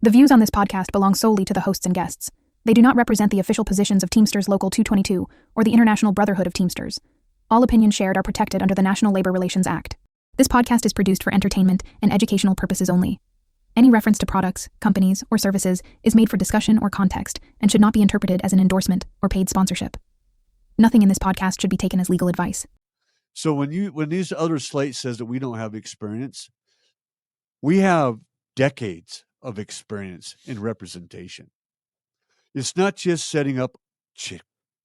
The views on this podcast belong solely to the hosts and guests. They do not represent the official positions of Teamsters Local 222 or the International Brotherhood of Teamsters. All opinions shared are protected under the National Labor Relations Act. This podcast is produced for entertainment and educational purposes only. Any reference to products, companies, or services is made for discussion or context and should not be interpreted as an endorsement or paid sponsorship. Nothing in this podcast should be taken as legal advice. So when these other slate says that we don't have experience, we have decades of experience in representation. It's not just setting up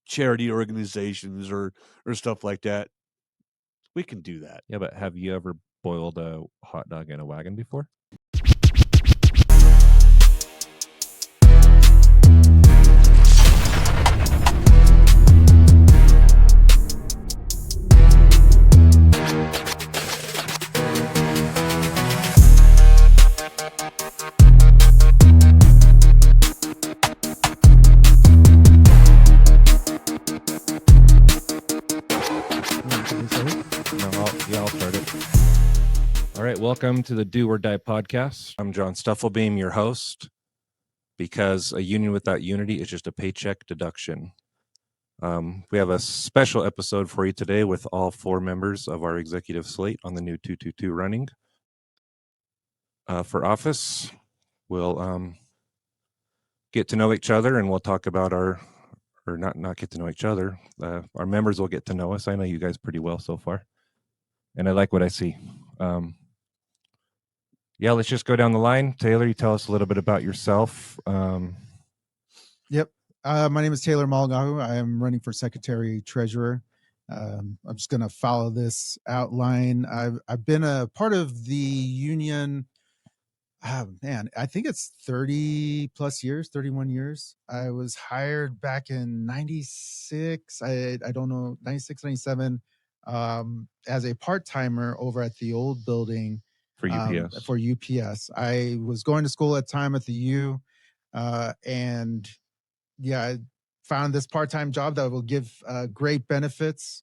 charity organizations or stuff like that. We can do that. Yeah, but have you ever boiled a hot dog in a wagon before? I'll start it. All right, welcome to the Do or Die podcast. I'm John Stuffelbeam, your host, because a union without unity is just a paycheck deduction. We have a special episode for you today with all four members of our executive slate on the new 222 running for office. We'll get to know each other, and we'll talk about not get to know each other. Our members will get to know us. I know you guys pretty well so far, and I like what I see. Let's just go down the line. Taylor, you tell us a little bit about yourself. Yep. My name is Taylor Malgahu. I am running for Secretary Treasurer. I'm just going to follow this outline. I've been a part of the union. I think it's 30 plus years, 31 years. I was hired back in 96. I don't know, 96, 97, as a part-timer over at the old building. For UPS. For UPS. I was going to school at the time at the U, and I found this part-time job that will give great benefits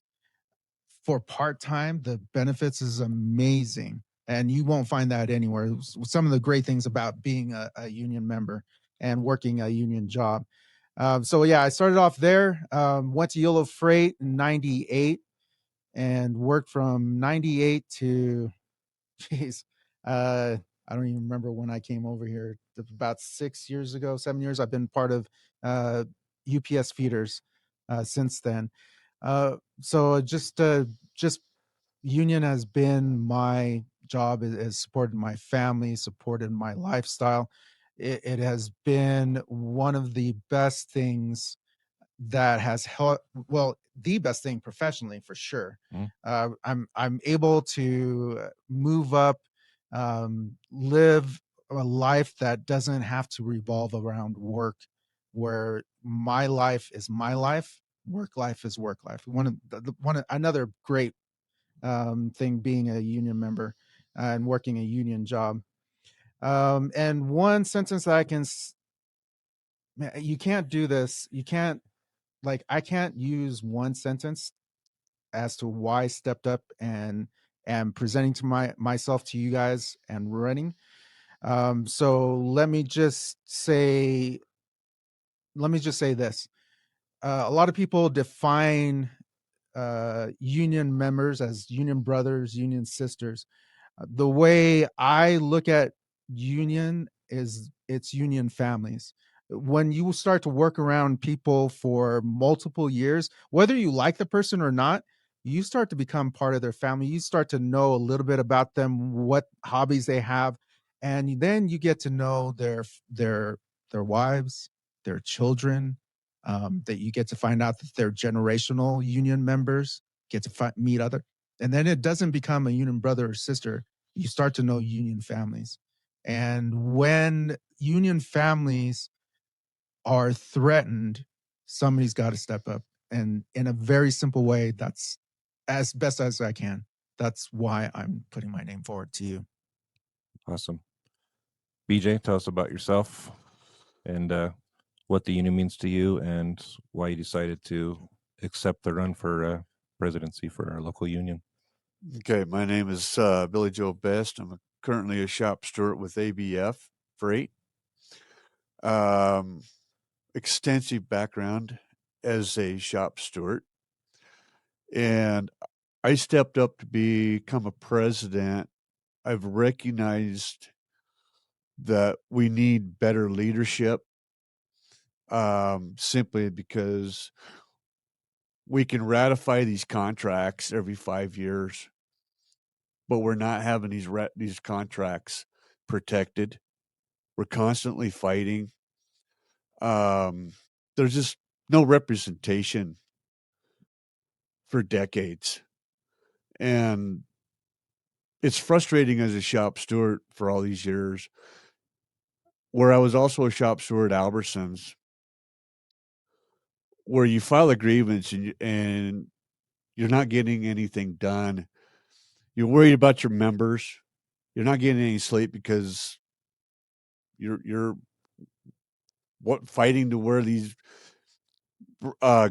for part-time. The benefits is amazing, and you won't find that anywhere. Some of the great things about being a union member and working a union job. I started off there, went to Yellow Freight in 98 and worked from 98 to, I don't even remember when I came over here. About 7 years. I've been part of UPS feeders since then. Just union has been my job. It has supported my family, supported my lifestyle. It has been one of the best things that has helped. Well, the best thing professionally for sure. I'm able to move up, live a life that doesn't have to revolve around work, where my life is my life, work life is work life. Another great thing being a union member and working a union job. And one sentence that you can't do this. You can't, I can't use one sentence as to why I stepped up and am presenting to myself to you guys and running. So let me just say this. A lot of people define union members as union brothers, union sisters. The way I look at union is it's union families. When you start to work around people for multiple years, whether you like the person or not, you start to become part of their family. You start to know a little bit about them, what hobbies they have, and then you get to know their wives, their children. That you get to find out that they're generational union members. Get to meet other, and then it doesn't become a union brother or sister. You start to know union families, and when union families are threatened, somebody's got to step up. And in a very simple way, that's as best as I can. That's why I'm putting my name forward to you. Awesome. BJ, tell us about yourself and what the union means to you and why you decided to accept the run for presidency for our local union. Okay, my name is Billy Joe Best. I'm currently a shop steward with ABF Freight. extensive background as a shop steward. And I stepped up to become a president. I've recognized that we need better leadership, simply because we can ratify these contracts every 5 years, but we're not having these contracts protected. We're constantly fighting. There's just no representation for decades. And it's frustrating as a shop steward for all these years, where I was also a shop steward at Albertsons, where you file a grievance and you're not getting anything done. You're worried about your members. You're not getting any sleep because you're fighting to where these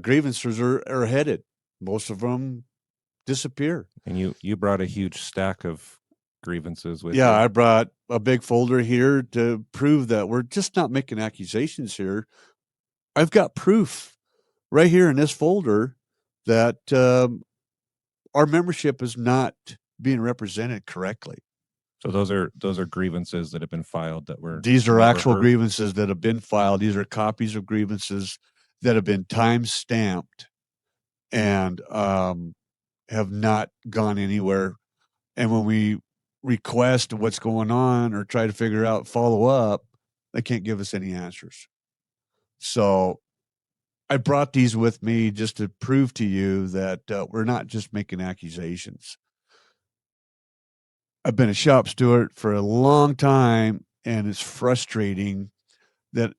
grievances are headed. Most of them disappear. And you brought a huge stack of grievances with Yeah, you. I brought a big folder here to prove that we're just not making accusations here. I've got proof right here in this folder that our membership is not being represented correctly. So those are grievances that have been filed that were These are never actual heard. grievances that have been filed. These are copies of grievances that have been time stamped and have not gone anywhere. And when we request what's going on or try to figure out follow up, they can't give us any answers. So I brought these with me just to prove to you that we're not just making accusations. I've been a shop steward for a long time, and it's frustrating that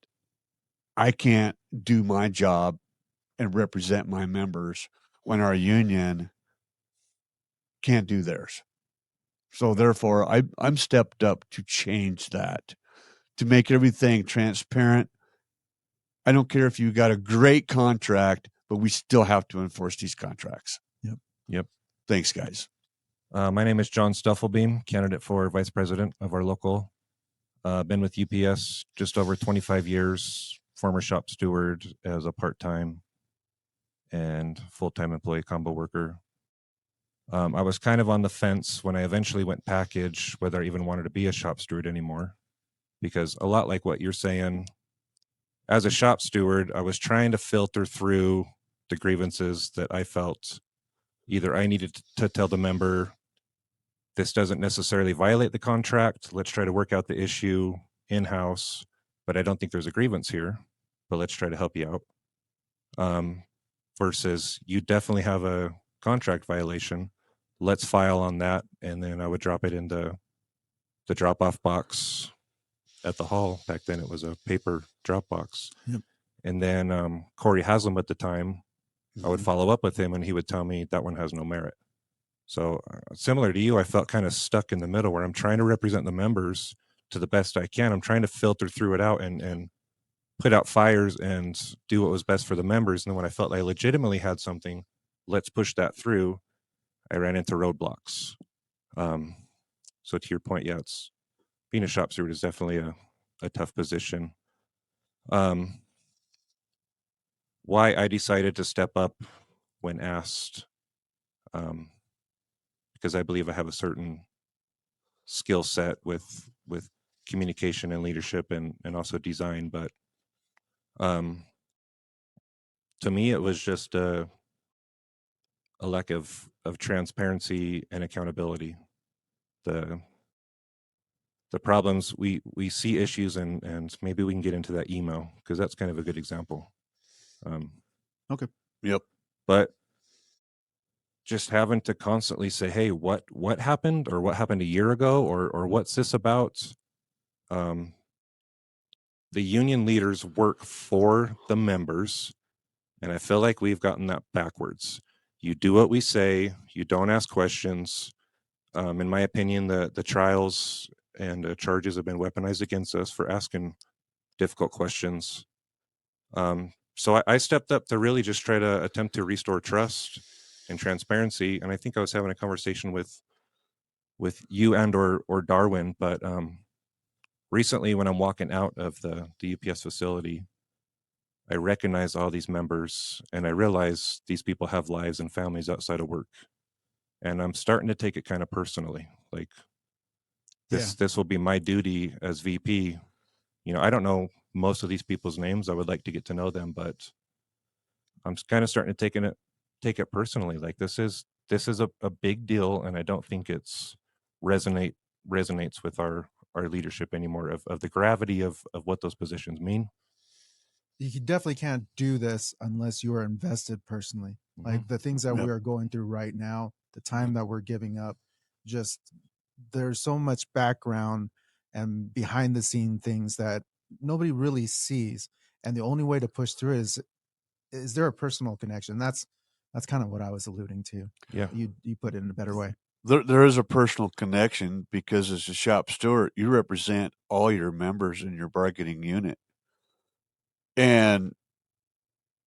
I can't do my job and represent my members when our union can't do theirs. So therefore, I'm stepped up to change that, to make everything transparent. I don't care if you got a great contract, but we still have to enforce these contracts. Yep. Thanks, guys. My name is John Stuffelbeam, candidate for vice president of our local. Been with UPS just over 25 years, former shop steward as a part-time and full-time employee combo worker. I was kind of on the fence when I eventually went package, whether I even wanted to be a shop steward anymore, because a lot like what you're saying, as a shop steward, I was trying to filter through the grievances that I felt either I needed to tell the member, this doesn't necessarily violate the contract. Let's try to work out the issue in-house, but I don't think there's a grievance here, but let's try to help you out. Versus you definitely have a contract violation. Let's file on that. And then I would drop it into the drop-off box at the hall. Back then it was a paper drop box. Yep. And then Corey Haslam at the time, I would follow up with him and he would tell me that one has no merit. So similar to you, I felt kind of stuck in the middle where I'm trying to represent the members to the best I can. I'm trying to filter through it out and put out fires and do what was best for the members. And then when I felt I legitimately had something, let's push that through, I ran into roadblocks. So to your point, yeah, it's being a shop steward is definitely a tough position. Why I decided to step up when asked, because I believe I have a certain skill set with communication and leadership and also design. But to me, it was just a lack of transparency and accountability. The problems, we see issues and maybe we can get into that email because that's kind of a good example. Okay. Yep. But just having to constantly say, hey, what happened, or what happened a year ago, or what's this about? The union leaders work for the members, and I feel like we've gotten that backwards. You do what we say, you don't ask questions. In my opinion, the trials and charges have been weaponized against us for asking difficult questions. So I stepped up to really just try to attempt to restore trust and transparency. And I think I was having a conversation with you and or Darwin, but recently when I'm walking out of the UPS facility, I recognize all these members and I realize these people have lives and families outside of work. And I'm starting to take it kind of personally. Like this will be my duty as VP. You know, I don't know most of these people's names. I would like to get to know them, but I'm kind of starting to take it personally. Like this is a big deal, and I don't think it's resonates with our leadership anymore of the gravity of what those positions mean. You definitely can't do this unless you are invested personally. Like the things that Yep. we are going through right now, the time that we're giving up, just there's so much background and behind the scene things that nobody really sees. And the only way to push through is there a personal connection? That's kind of what I was alluding to. Yeah. You put it in a better way. There is a personal connection because as a shop steward, you represent all your members in your bargaining unit. And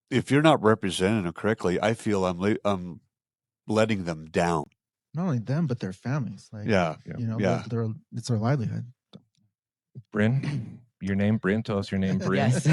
if you're not representing them correctly, I feel I'm letting them down. Not only them, but their families. Like, Yeah. you know, Yeah. it's their livelihood. Bryn, your name, Bryn? Tell us your name, Bryn. Yes.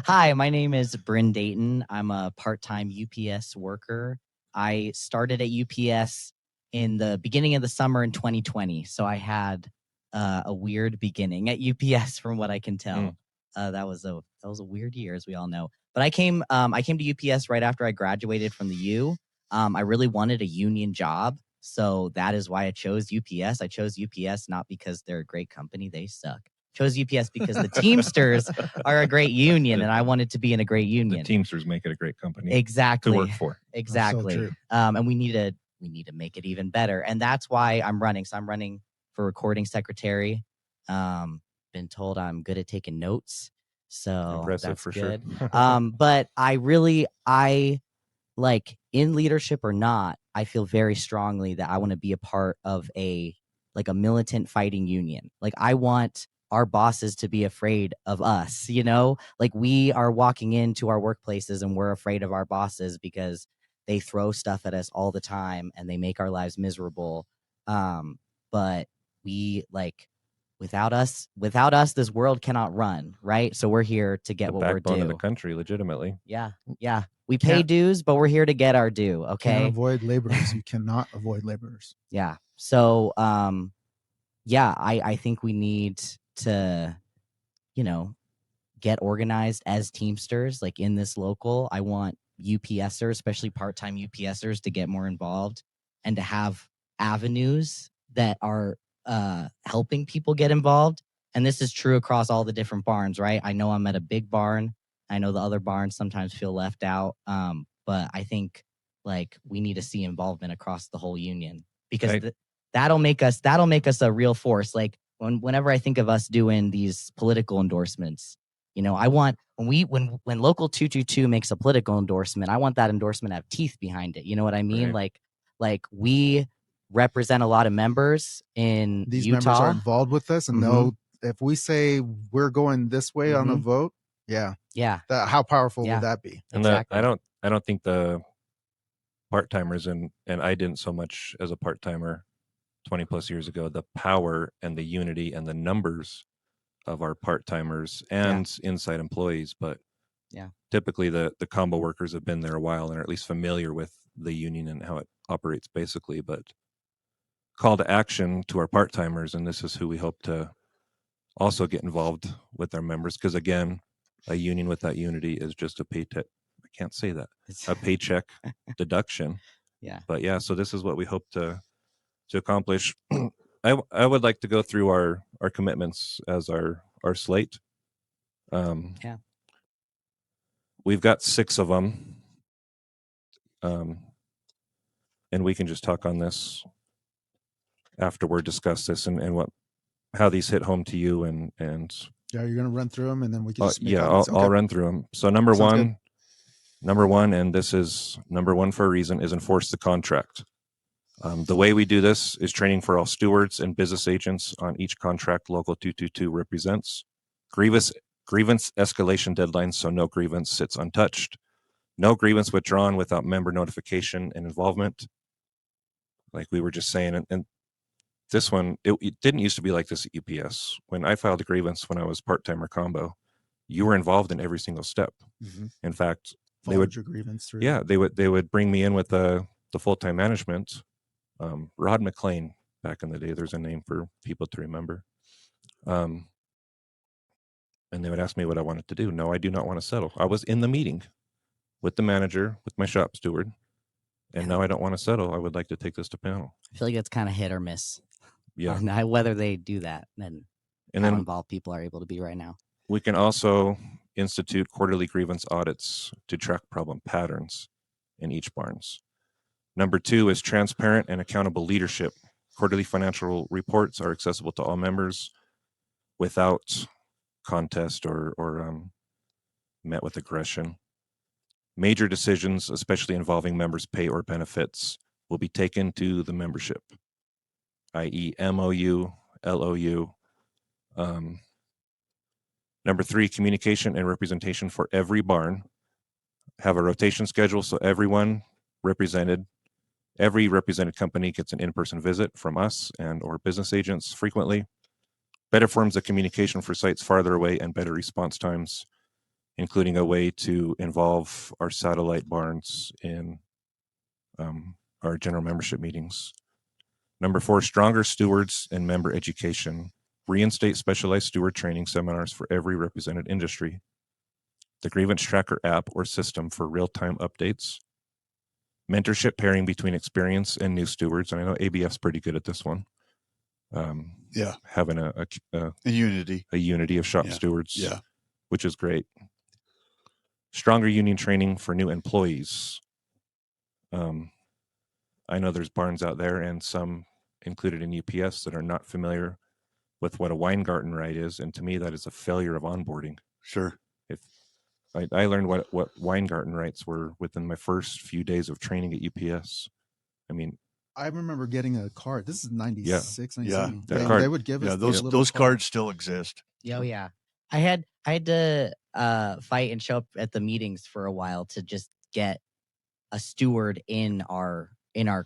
Hi, my name is Bryn Dayton. I'm a part-time UPS worker. I started at UPS in the beginning of the summer in 2020. So I had a weird beginning at UPS from what I can tell. That was a weird year, as we all know. But I came to UPS right after I graduated from the U. I really wanted a union job. So that is why I chose UPS. I chose UPS not because they're a great company. They suck. Chose UPS because the Teamsters are a great union, and I wanted to be in a great union. The Teamsters make it a great company Exactly. to work for. Exactly. So true. And we need to make it even better. And that's why I'm running. So I'm running for recording secretary. Been told I'm good at taking notes. So Impressive that's for good. sure. But I like in leadership or not, I feel very strongly that I want to be a part of a militant fighting union. Like I want our bosses to be afraid of us, you know, like we are walking into our workplaces and we're afraid of our bosses because they throw stuff at us all the time and they make our lives miserable. But we without us, this world cannot run. Right. So we're here to get The what we're backbone due. of the country, legitimately. Yeah. Yeah. We pay dues, but we're here to get our due. Can't Okay. avoid laborers. You cannot avoid laborers. Yeah. So, I think we need to, get organized as Teamsters, like in this local. I want UPSers, especially part-time UPSers, to get more involved and to have avenues that are helping people get involved. And this is true across all the different barns, right? I know I'm at a big barn. I know the other barns sometimes feel left out. But I think we need to see involvement across the whole union because Right. that'll make us a real force. Like whenever I think of us doing these political endorsements, I want when Local 222 makes a political endorsement, I want that endorsement to have teeth behind it. You know what I mean? Right. Like we represent a lot of members in These Utah. members are involved with us and know if we say we're going this way on a vote, Yeah. how powerful Yeah. will that be? And Exactly. I don't think the part-timers and I didn't so much as a part-timer 20 plus years ago, the power and the unity and the numbers of our part-timers and inside employees, but typically the combo workers have been there a while and are at least familiar with the union and how it operates basically. But call to action to our part-timers, and this is who we hope to also get involved with our members, because again, a union without unity is just a paycheck. I can't say that. A paycheck deduction. Yeah. But yeah, so this is what we hope to accomplish. I would like to go through our commitments as our slate. We've got 6 of them. And we can just talk on this afterward, discuss this and how these hit home to you and Yeah, you're going to run through them and then we can just make I'll comments. Okay. run through them. So number Sounds one, and this is number one for a reason, is enforce the contract. The way we do this is training for all stewards and business agents on each contract Local 222 represents. Grievance escalation deadlines, so no grievance sits untouched. No grievance withdrawn without member notification and involvement. Like we were just saying, and this one, it didn't used to be like this at UPS. When I filed a grievance when I was part-time or combo, you were involved in every single step. Mhm. In fact, they Followed would, your grievance through. yeah, they would bring me in with the full-time management. Rod McLean, back in the day, there's a name for people to remember. And they would ask me what I wanted to do. No, I do not want to settle. I was in the meeting with the manager, with my shop steward, and Yeah. no, I don't want to settle. I would like to take this to panel. I feel like it's kind of hit or miss Yeah. on whether they do that and And how then involved people are able to be right now. we can also institute quarterly grievance audits to track problem patterns in each barns. Number 2 is transparent and accountable leadership. Quarterly financial reports are accessible to all members without contest or met with aggression. Major decisions, especially involving members' pay or benefits, will be taken to the membership, i.e. MOU, LOU. Number 3, communication and representation for every barn. Have a rotation schedule so every represented company gets an in-person visit from us and or business agents frequently. Better forms of communication for sites farther away and better response times, including a way to involve our satellite barns in our general membership meetings. Number 4, stronger stewards and member education. Reinstate specialized steward training seminars for every represented industry. The Grievance Tracker app or system for real-time updates. Mentorship pairing between experienced and new stewards. And I know ABF's pretty good at this one. Having a unity of shop stewards, which is great. Stronger union training for new employees. I know there's barns out there and some included in UPS that are not familiar with what a Weingarten right is. And to me, that is a failure of onboarding. Sure. If I learned what Weingarten rights were within my first few days of training at UPS. I mean, I remember getting a card. This is 96, 97. that They, card. they would give us those little those card. cards still exist. Oh yeah. I had to fight and show up at the meetings for a while to just get a steward in our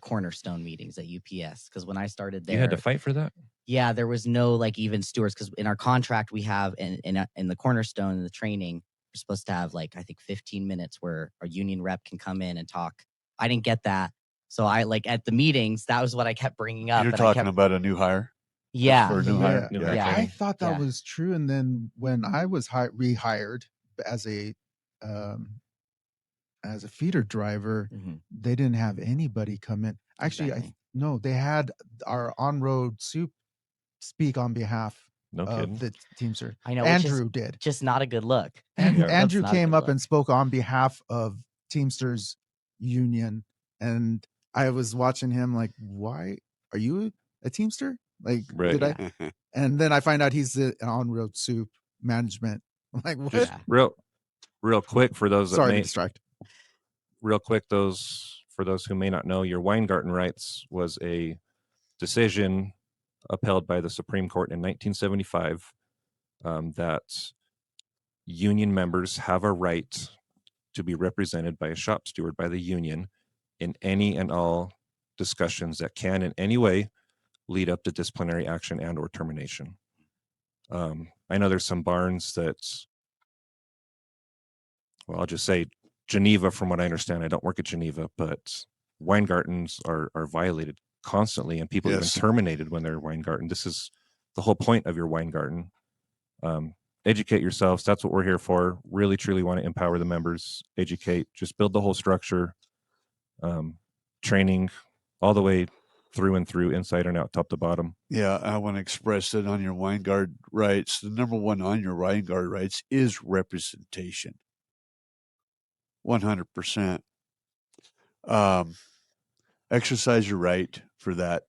cornerstone meetings at UPS, because when I started there, you had to fight for that. Yeah, there was no like even stewards, because in our contract we have in the cornerstone in the training, we're supposed to have like I think 15 minutes where our union rep can come in and talk. I didn't get that, so I like at the meetings that was what I kept bringing up. You're talking about a new hire. Yeah, For a new hire. New Yeah. hire Yeah. I training. thought that Yeah. was true, and then when I was rehired as a feeder driver, Mhm. they didn't have anybody come in. Actually, Exactly. no, they had our on-road soup speak on behalf No kidding. of the Teamster. I know, which is Andrew did. just not a good look. And Yeah. Andrew That's not a came good up look. and spoke on behalf of Teamsters Union, and I was watching him like, "Why are you a Teamster?" Like, Right. did I? And then I find out he's the on-road soup management. I'm like, what? Just real quick for those that Sorry to may, distract. real quick, for those who may not know, your Weingarten rights was a decision upheld by the Supreme Court in 1975 that union members have a right to be represented by a shop steward by the union in any and all discussions that can in any way lead up to disciplinary action and or termination. I know there's some barns that, well, I'll just say Geneva, from what I understand, I don't work at Geneva, but Weingartens are violated constantly, and people Yes. even terminated when they're Weingarten. This is the whole point of your Weingarten. Educate yourselves. That's what we're here for. Really, truly want to empower the members, educate, just build the whole structure, training all the way through and through, inside and out, top to bottom. Yeah, I want to express that on your Weingard rights. The number one on your Weingard rights is representation. 100%. Exercise your right for that.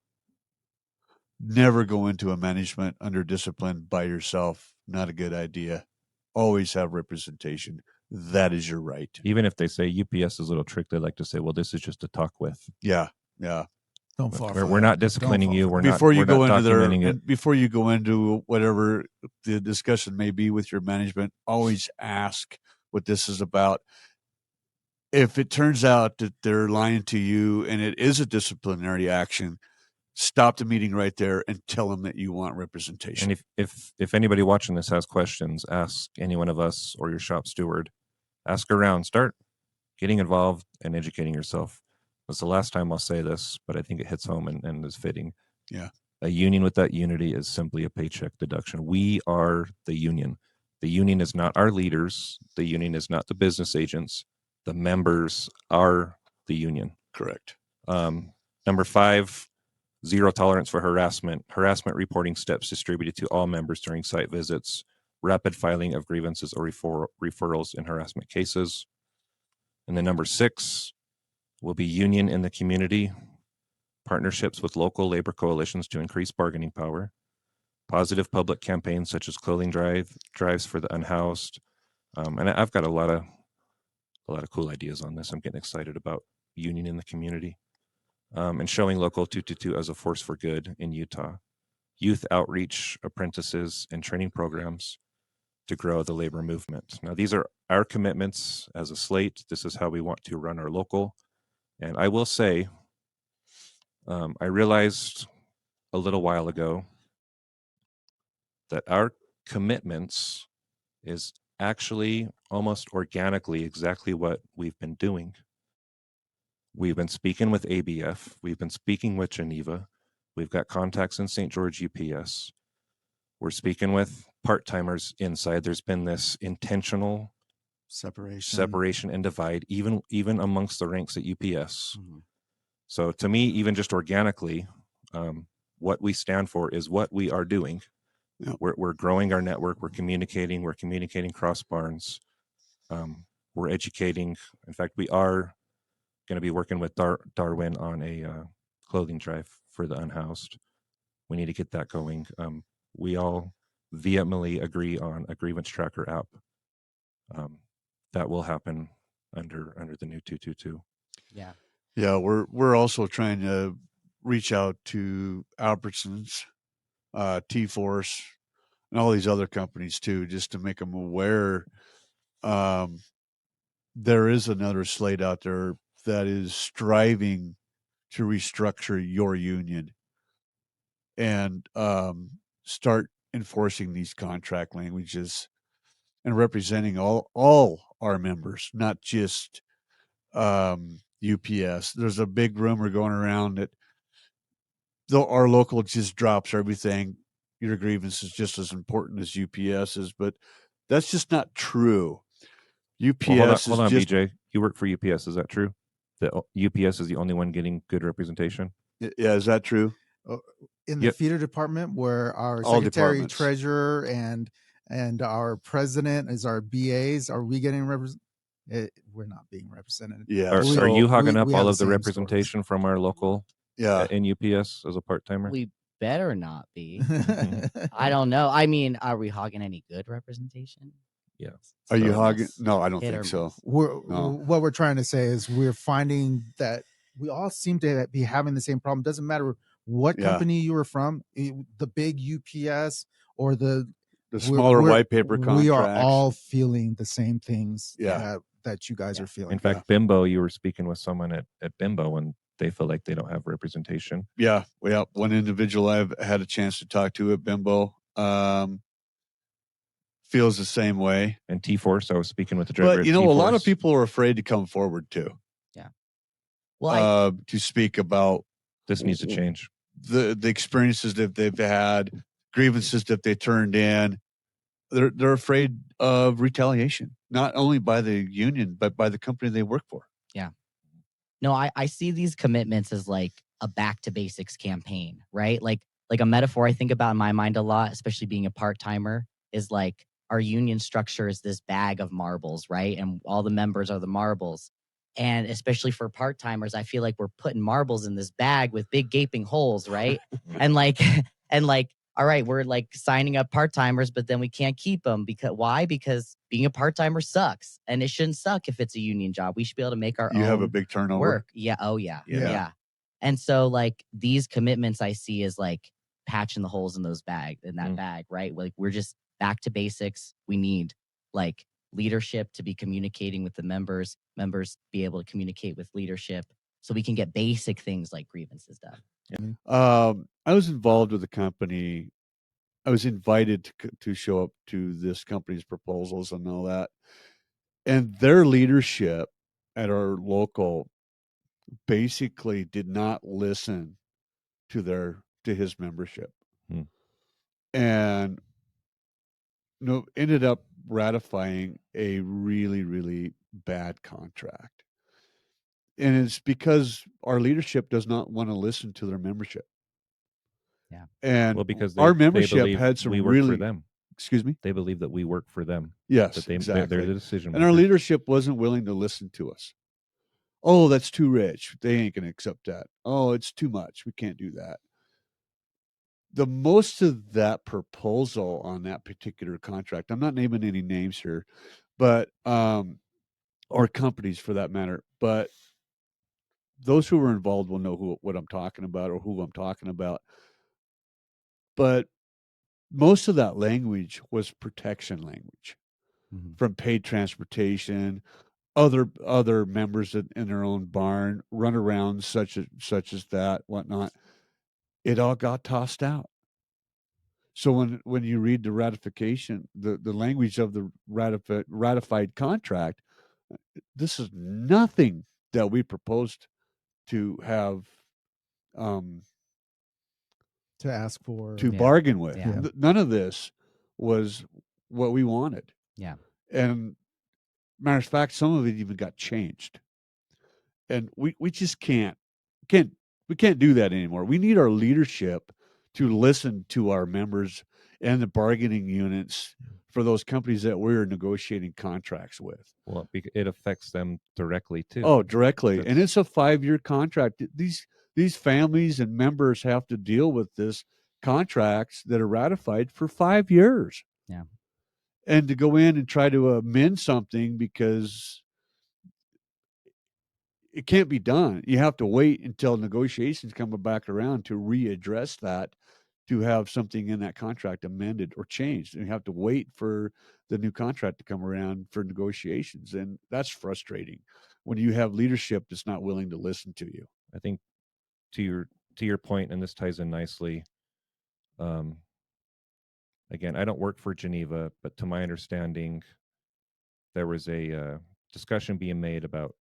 Never go into a management under discipline by yourself. Not a good idea. Always have representation. That is your right. Even if they say UPS's little trick, they like to say, well, this is just to talk with. Yeah. Don't fall. We're not disciplining you. We're Before you not go into documenting it. before you go into whatever the discussion may be with your management, always ask what this is about. If it turns out that they're lying to you and it is a disciplinary action, stop the meeting right there and tell them that you want representation. And if anybody watching this has questions, ask any one of us or your shop steward. Ask around. Start getting involved and educating yourself. It's the last time I'll say this, but I think it hits home and is fitting. Yeah. A union without unity is simply a paycheck deduction. We are the union. The union is not our leaders. The union is not the business agents. The members are the union. Correct. Number 5, zero tolerance for harassment. Harassment reporting steps distributed to all members during site visits. Rapid filing of grievances or referrals in harassment cases. And then number 6 will be union in the community. Partnerships with local labor coalitions to increase bargaining power. Positive public campaigns such as clothing drives for the unhoused. And I've got a lot of cool ideas on this. I'm getting excited about union in the community. And showing Local 222 as a force for good in Utah. Youth outreach, apprentices, and training programs to grow the labor movement. Now, these are our commitments as a slate. This is how we want to run our local. And I will say, I realized a little while ago that our commitments is actually almost organically exactly what we've been doing. We've been speaking with ABF. We've been speaking with Geneva. We've got contacts in St. George UPS. We're speaking with part-timers inside. There's been this intentional separation and divide, even amongst the ranks at UPS. Mm-hmm. So to me, even just organically, what we stand for is what we are doing. Yep. We're growing our network. We're communicating cross barns. We're educating. In fact, we are going to be working with Darwin on a clothing drive for the unhoused. We need to get that going. We all vehemently agree on a grievance tracker app. That will happen under the new 222. Yeah. Yeah, we're also trying to reach out to Albertsons, T-Force, and all these other companies too, just to make them aware. There is another slate out there that is striving to restructure your union and start enforcing these contract languages and representing all our members, not just UPS. There's a big rumor going around that though our local just drops everything, your grievance is just as important as UPS's, but that's just not true. UPS Hold on, is just, BJ. You work for UPS, is that true? That UPS is the only one getting good representation? yeah, is that true? In the Yep. feeder department, where our All secretary, departments. treasurer, and our president is our BAs, are we getting we're not being represented. Yeah. Are so- you hogging we up have all the of the same representation from our local Yeah. in UPS as a part-timer? We better not be. stories. I don't know. I mean, are we hogging any good representation? Yeah. Are you So hogging? miss. No, I don't Hit think or so. miss. No. What we're trying to say is we're finding that we all seem to be having the same problem. Doesn't matter what Yeah. company you were from, the big UPS or the smaller white paper contracts. we are all feeling the same things Yeah. that you guys Yeah. are feeling. In fact, Bimbo, you were speaking with someone at Bimbo and they feel like they don't have representation. Yeah. Well, one individual I've had a chance to talk to at Bimbo feels the same way. And T-Force, I was speaking with the driver But, at you know, a lot of T-Force. people are afraid to come forward too, Well, to speak about This needs to change. the experiences that they've had, grievances that they turned in. They're afraid of retaliation, not only by the union, but by the company they work for. no, I see these commitments as like a back to basics campaign, right? Like a metaphor I think about in my mind a lot, especially being a part-timer, is like our union structure is this bag of marbles, right? And all the members are the marbles. And especially for part-timers, I feel like we're putting marbles in this bag with big gaping holes, right? and like, all right, we're like signing up part-timers, but then we can't keep them why? Because being a part-timer sucks, and it shouldn't suck if it's a union job. We should be able to make our You own have a big turnover. work. Yeah. Oh yeah. Yeah. Yeah. And so like these commitments I see as like patching the holes in that bag, right? Like we're just back to basics. We need like leadership to be communicating with the members be able to communicate with leadership so we can get basic things like grievances done. I was involved with the company. I was invited to show up to this company's proposals and all that. And their leadership at our local basically did not listen to his membership. Hmm. And no, ended up ratifying a really, really bad contract. And it's because our leadership does not want to listen to their membership. Yeah. And Well, because our they membership believe had some we work really, for them. excuse me? They believe that we work for them. Yes, That they're exactly. the decision And our makers. leadership wasn't willing to listen to us. Oh, that's too rich. They ain't going to accept that. Oh, it's too much. We can't do that. The most of that proposal on that particular contract, I'm not naming any names here, but or companies for that matter, but those who were involved will know what I'm talking about or who I'm talking about. But most of that language was protection language from paid transportation, other members in their own barn, run around such as that, whatnot. It all got tossed out. So when you read the ratification, the language of the ratified contract, this is nothing that we proposed to have To ask for. to Yeah. bargain with. Yeah. None of this was what we wanted. Yeah. And matter of fact, some of it even got changed. And we just can't do that anymore. We need our leadership to listen to our members and the bargaining units for those companies that we're negotiating contracts with. Well, it affects them directly too. Oh, directly. And That's- it's a 5-year contract. These families and members have to deal with this contracts that are ratified for 5 years. Yeah. And to go in and try to amend something because it can't be done. You have to wait until negotiations come back around to readdress that, to have something in that contract amended or changed. And you have to wait for the new contract to come around for negotiations. And that's frustrating when you have leadership that's not willing to listen to you. I think to your point, and this ties in nicely. Again, I don't work for Geneva, but to my understanding, there was a discussion being made about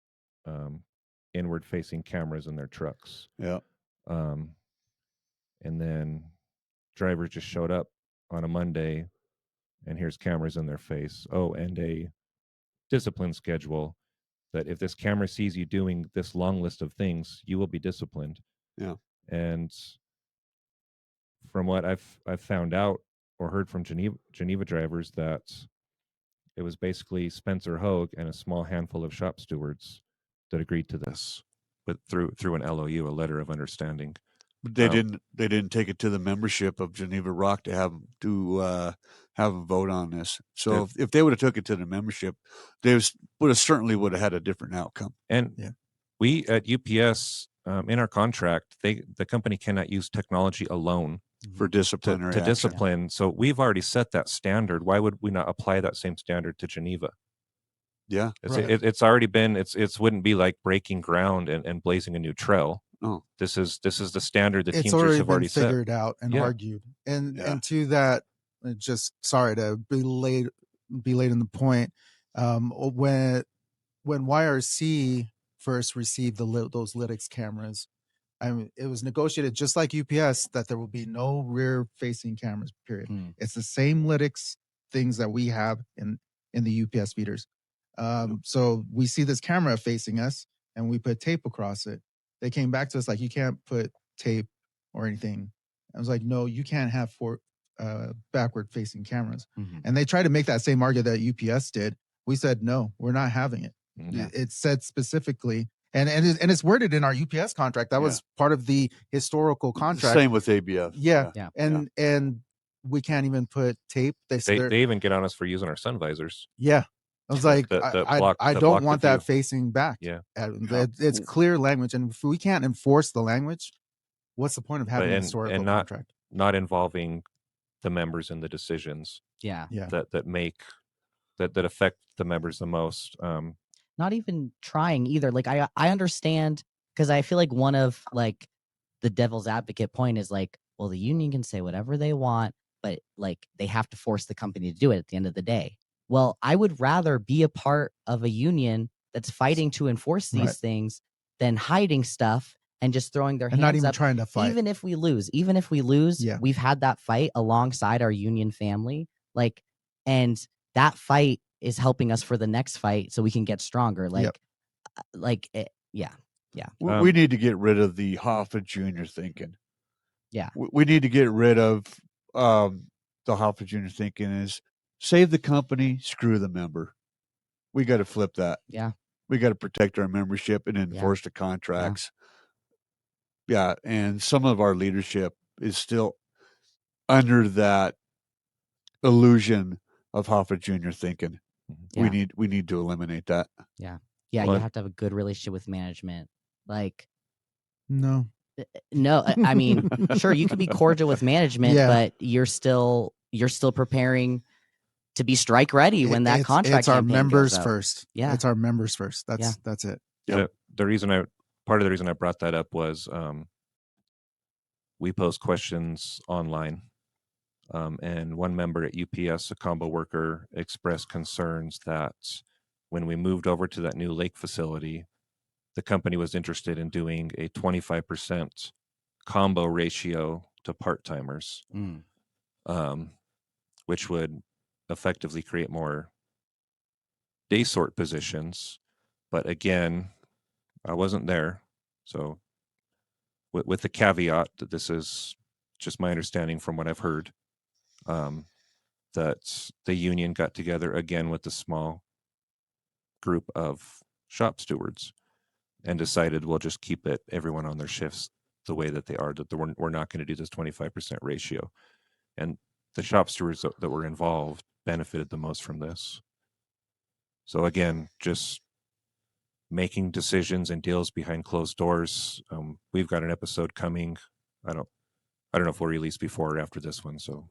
inward-facing cameras in their trucks. Yeah. And then drivers just showed up on a Monday, and here's cameras in their face. Oh, and a discipline schedule that if this camera sees you doing this long list of things, you will be disciplined. Yeah. And from what I've found out or heard from Geneva drivers, that it was basically Spencer Hogue and a small handful of shop stewards that agreed to this, but through an LOU, a letter of understanding. But they didn't take it to the membership of Geneva Rock to have a vote on this. So if they would have took it to the membership, they certainly would have had a different outcome. And Yeah. we at UPS, in our contract, the company cannot use technology alone For disciplinary to action. discipline. So we've already set that standard. Why would we not apply that same standard to Geneva? Yeah. Right. It's already been. It's wouldn't be like breaking ground and blazing a new trail. Oh. This is the standard that It's Teamsters already have been already set. figured out and Yeah. argued. And Yeah. and to that, just sorry to be late in the point. When YRC first received those Lytx cameras, it was negotiated just like UPS that there will be no rear facing cameras, period. Hmm. It's the same Lytx things that we have in the UPS feeders. So we see this camera facing us and we put tape across it. They came back to us like, you can't put tape or anything. I was like, no, you can't have backward facing cameras. Mhm. And they tried to make that same argument that UPS did. We said, no, we're not having it. Mhm. It said specifically, and it's worded in our UPS contract. That was part of the historical contract. Same with ABF. Yeah. Yeah. And we can't even put tape. They even get on us for using our sun visors. Yeah. I was like, That I block don't the want that view. facing back. Yeah. It's clear language. And if we can't enforce the language, what's the point of having a and historical not- contract? Not involving the members in the decisions Yeah. Yeah. that affect the members the most. Not even trying either. Like I understand, because I feel like one of like the devil's advocate point is like, well, the union can say whatever they want, but like they have to force the company to do it at the end of the day. Well, I would rather be a part of a union that's fighting to enforce these Right. things than hiding stuff and just throwing their And hands not even up. trying to fight. Even if we lose, Yeah. we've had that fight alongside our union family. Like, and that fight is helping us for the next fight so we can get stronger. Like, yeah. We need to get rid of the Hoffa Jr. thinking. Yeah. We need to get rid of the Hoffa Jr. thinking is save the company, screw the member. We got to flip that. Yeah. We got to protect our membership and enforce the contracts. Yeah. And some of our leadership is still under that illusion of Hoffa Jr. thinking. Yeah. We need to eliminate that. Yeah, Well, you have to have a good relationship with management. Like, No. no, I mean, sure, you could be cordial with management, Yeah. but you're still preparing to be strike ready when that contract. It's our campaign members goes out. first. Yeah. It's our members first. That's Yeah. it. Yep. Part of the reason I brought that up was we post questions online, and one member at UPS, a combo worker, expressed concerns that when we moved over to that new lake facility, the company was interested in doing a 25% combo ratio to part-timers, which would effectively create more day sort positions. But again, I wasn't there. So with the caveat that this is just my understanding from what I've heard, that the union got together again with a small group of shop stewards and decided we'll just keep everyone on their shifts the way that they are, that we're not going to do this 25% ratio. And the shop stewards that were involved benefited the most from this. So again, just making decisions and deals behind closed doors. We've got an episode coming. I don't know if we'll release before or after this one. So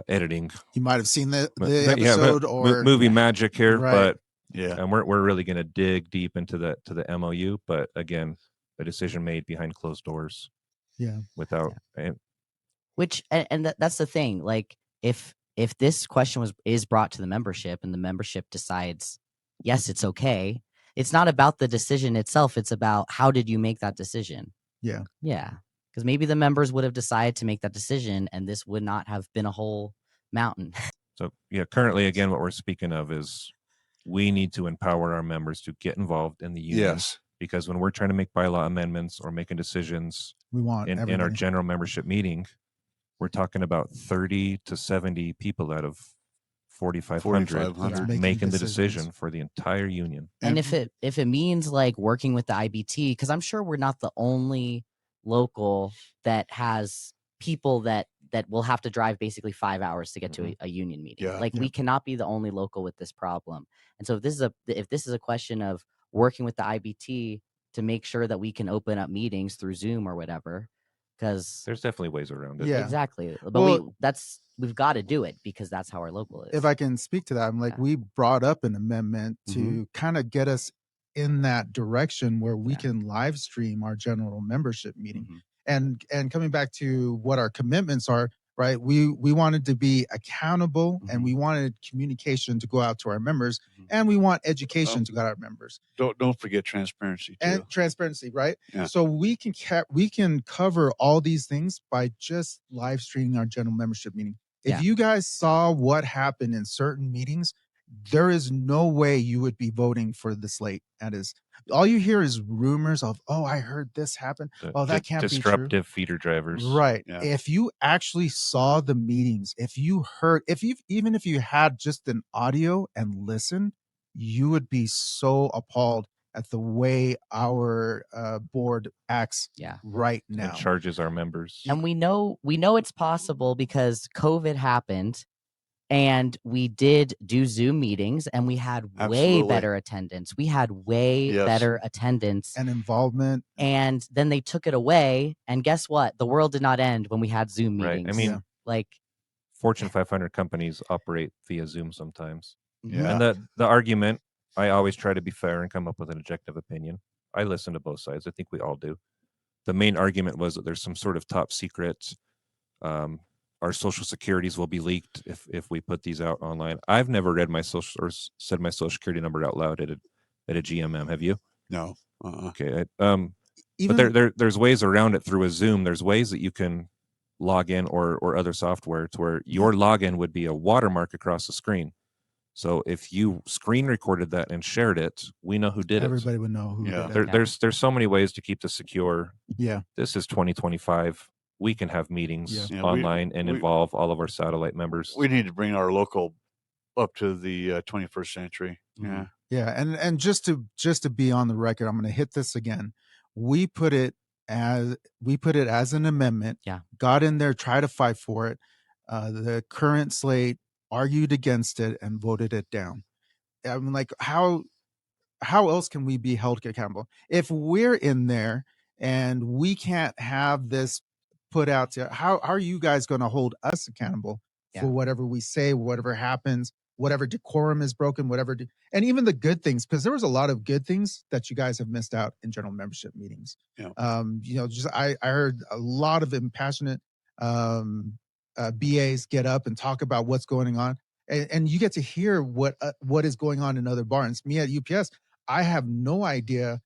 editing. You might have seen the But episode or movie magic here, Right. but Yeah. and we're really going to dig deep into the MOU. But again, a decision made behind closed doors. Yeah. Without Which and that's the thing. Like, if this question is brought to the membership and the membership decides yes, it's okay, it's not about the decision itself. It's about how did you make that decision. Yeah. Because maybe the members would have decided to make that decision, and this would not have been a whole mountain. So currently, again, what we're speaking of is we need to empower our members to get involved in the union. Yes. Because when we're trying to make bylaw amendments or making decisions we want in our everybody. general membership meeting, we're talking about 30 to 70 people out of 4,500 4,500. making the decisions. decision for the entire union. And if it means like working with the IBT, because I'm sure we're not the only local that has people that will have to drive basically 5 hours to get to a union meeting. Yeah. Like we cannot be the only local with this problem. And so if this is a question of working with the IBT to make sure that we can open up meetings through Zoom or whatever, because There's definitely ways around it. Yeah. exactly. But Well- we've got to do it because that's how our local is. If I can speak to that, I'm like, Yeah. we brought up an amendment to kind of get us in that direction where we Yeah. can live stream our general membership meeting. Mhm. And coming back to what our commitments are, right? We wanted to be accountable and we wanted communication to go out to our members and we want education to go out to our members. Don't forget transparency too. And transparency, right? Yeah. So we can cover all these things by just live streaming our general membership meeting. If Yeah. you guys saw what happened in certain meetings, there is no way you would be voting for the slate. That is, all you hear is rumors of, oh, I heard this happen. Oh, that can't be true. Disruptive feeder drivers. Right. Yeah. If you actually saw the meetings, even if you had just an audio and listened, you would be so appalled at the way our board acts Yeah. right And now. charges our members. And we know it's possible because COVID happened and we did do Zoom meetings and we had way Absolutely. better attendance. We had way Yes. better attendance. And involvement. And then they took it away. And guess what? The world did not end when we had Zoom Right. meetings. I mean, Yeah. like, Fortune 500 companies operate via Zoom sometimes. Yeah. And the argument, I always try to be fair and come up with an objective opinion. I listen to both sides. I think we all do. the main argument was that there's some sort of top secret. Our social securities will be leaked if we put these out online. I've never read my social or said my social security number out loud at a GMM. Have you? No. Okay. Even But there's ways around it through a Zoom. There's ways that you can log in or other software to where your login would be a watermark across the screen. So if you screen recorded that and shared it, we know who did everybody would know who Yeah. did it. There's so many ways to keep this secure. Yeah. This is 2025. We can have meetings Yeah, online and we- involve all of our satellite members. We need to bring our local up to the 21st century. Yeah. Yeah, and just to be on the record, I'm going to hit this again. We put it as an amendment. Yeah. Got in there, tried to fight for it. The current slate argued against it and voted it down. I mean, like how else can we be held accountable if we're in there and we can't have this put out to? How are you guys going to hold us accountable for whatever we say, whatever happens, whatever decorum is broken, and even the good things, because there was a lot of good things that you guys have missed out in general membership meetings. Yeah. Just I heard a lot of impassionate BAs get up and talk about what's going on, and you get to hear what is going on in other barns. Me at UPS, I have no idea.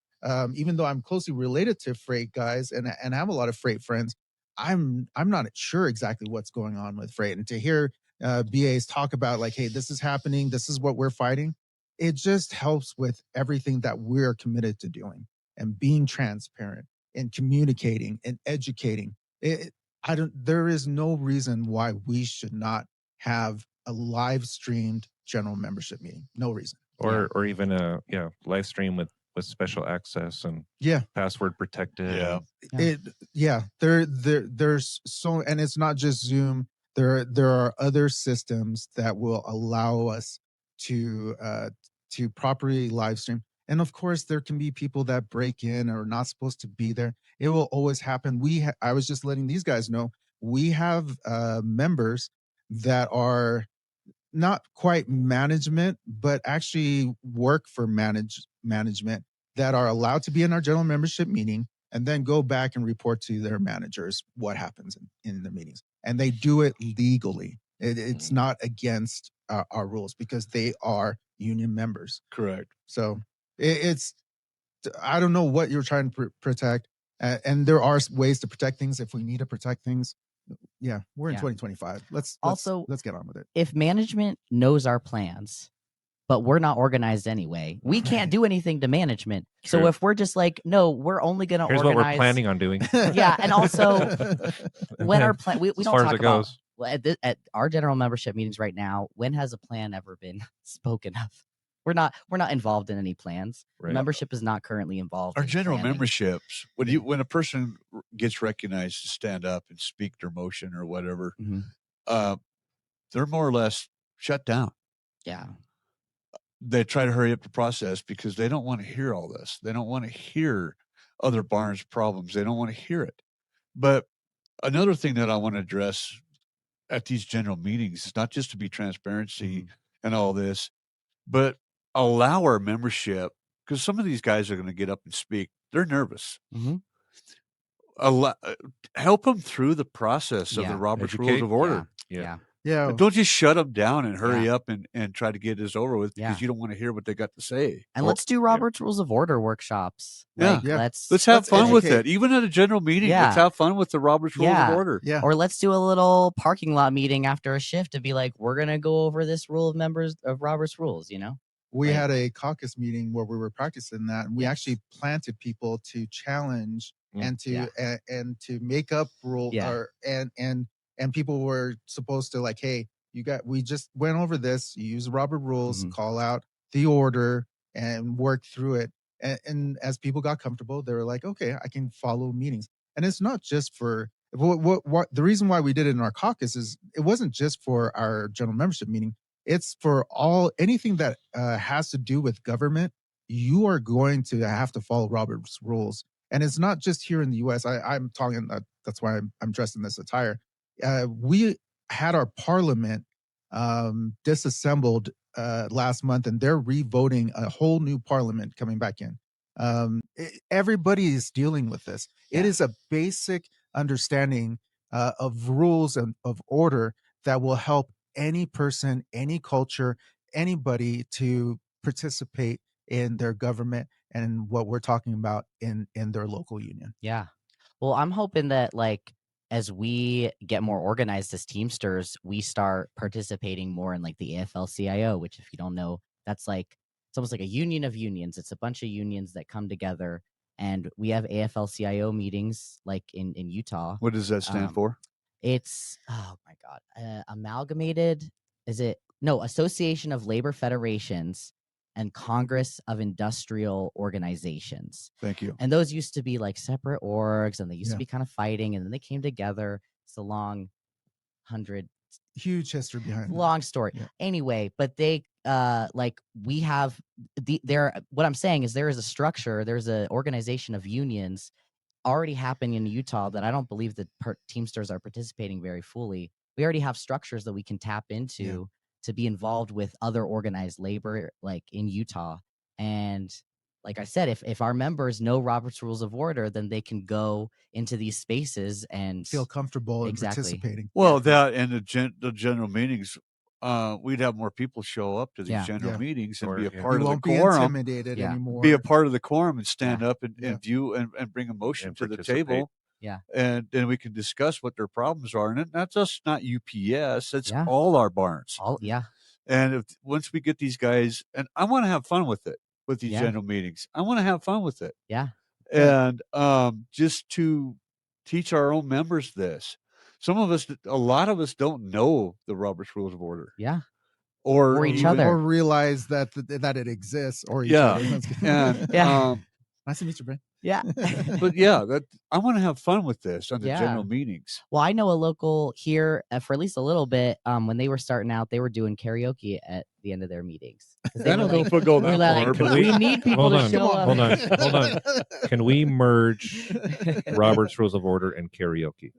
Even though I'm closely related to freight guys and have a lot of freight friends, I'm not sure exactly what's going on with freight. And to hear BAs talk about like, hey, this is happening, this is what we're fighting, it just helps with everything that we're committed to doing and being transparent and communicating and educating. There is no reason why we should not have a live streamed general membership meeting. No reason. Or even a live stream with special access and password protected. There's so, and it's not just Zoom. There are other systems that will allow us to properly live stream. And of course, there can be people that break in or are not supposed to be there. It will always happen. I was just letting these guys know we have members that are not quite management, but actually work for management that are allowed to be in our general membership meeting and then go back and report to their managers what happens in the meetings. And they do it legally. It's not against our rules because they are union members. Correct. So I don't know what you're trying to protect. And there are ways to protect things if we need to protect things. Yeah, we're in 2025. Let's get on with it. If management knows our plans, but we're not organized anyway, we can't do anything to management. True. So if we're just like, no, we're only going to organize. Here's what we're planning on doing. Yeah, and also when our plan, we as don't far as talk it about goes. well, at our general membership meetings right now. When has a plan ever been spoken of? We're not involved in any plans. Right. Membership is not currently involved. Our in general planning. memberships, when a person gets recognized to stand up and speak their motion or whatever, they're more or less shut down. Yeah. They try to hurry up the process because they don't want to hear all this. They don't want to hear other barns' problems. They don't want to hear it. But another thing that I want to address at these general meetings is not just to be transparency and all this, but allow our membership, because some of these guys are going to get up and speak. They're nervous. Help them through the process of the Robert's Rules of Order. Yeah. Don't just shut them down and hurry up and try to get this over with because you don't want to hear what they got to say. And let's do Robert's Rules of Order workshops. Yeah. Let's have fun with it. Even at a general meeting, let's have fun with the Robert's Rules of Order. Yeah. Or let's do a little parking lot meeting after a shift to be like, we're going to go over this rule of Robert's Rules, We had a caucus meeting where we were practicing that, and we actually planted people to challenge and to make up rule and people were supposed to like, hey, we just went over this. You use the Robert rules, call out the order, and work through it. And as people got comfortable, they were like, okay, I can follow meetings. And it's not just for what the reason why we did it in our caucus is it wasn't just for our general membership meeting. It's for anything that has to do with government. You are going to have to follow Robert's rules. And it's not just here in the U.S. I'm talking, that's why I'm dressed in this attire. We had our parliament disassembled last month, and they're revoting a whole new parliament coming back in. Everybody is dealing with this. It Yeah. is a basic understanding of rules and of order that will help any person, any culture, anybody to participate in their government and what we're talking about in their local union. Yeah. Well, I'm hoping that like as we get more organized as Teamsters, we start participating more in like the AFL-CIO, which if you don't know, that's like it's almost like a union of unions. It's a bunch of unions that come together, and we have AFL-CIO meetings like in Utah. What does that stand for? It's oh my god, amalgamated. Is it no Association of Labor Federations and Congress of Industrial Organizations. Thank you. And those used to be like separate orgs, and they used Yeah. to be kind of fighting, and then they came together. It's a long Huge history behind it. long story. Yeah. Anyway, but they like we have there. What I'm saying is there is a structure. There's an organization of unions already happening in Utah that I don't believe that Teamsters are participating very fully. We already have structures that we can tap into to be involved with other organized labor, like in Utah. And like I said, if our members know Robert's Rules of Order, then they can go into these spaces and Feel comfortable in Exactly. participating. Well, that and the general meetings, we'd have more people show up to these Yeah. general Yeah. meetings and Or, be a yeah. part You of the won't be quorum. intimidated Yeah. anymore. Be a part of the quorum and stand up and Yeah. view and bring a motion And to the participate. table. Yeah. And then we can discuss what their problems are. And that's just not UPS, it's Yeah. all our barns. yeah. And once we get these guys, and I want to have fun with it, with these Yeah. general meetings, I want to have fun with it. Yeah. And just to teach our own members this. A lot of us don't know the Robert's Rules of Order. Yeah. Or Or each even- other. Or realize that it exists, or each Yeah. other. That's good. And Yeah. Nice to meet you, Brent. Yeah. but yeah, I want to have fun with this on the Yeah. general meetings. Well, I know a local here for at least a little bit. When they were starting out, they were doing karaoke at the end of their meetings. 'Cause they I were don't know like, if we'll go we're that like, far, but we need people Hold to on, show hold up. on, hold on. Can we merge Robert's Rules of Order and karaoke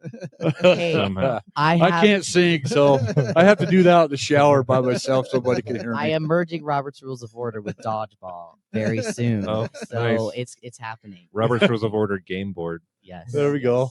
Hey, somehow? I I have, can't sing, so I have to do that in the shower by myself. Somebody can hear me. I am merging Robert's Rules of Order with dodgeball very soon. Oh, so nice. it's happening. Robert's Rules of Order game board. Yes. There we go.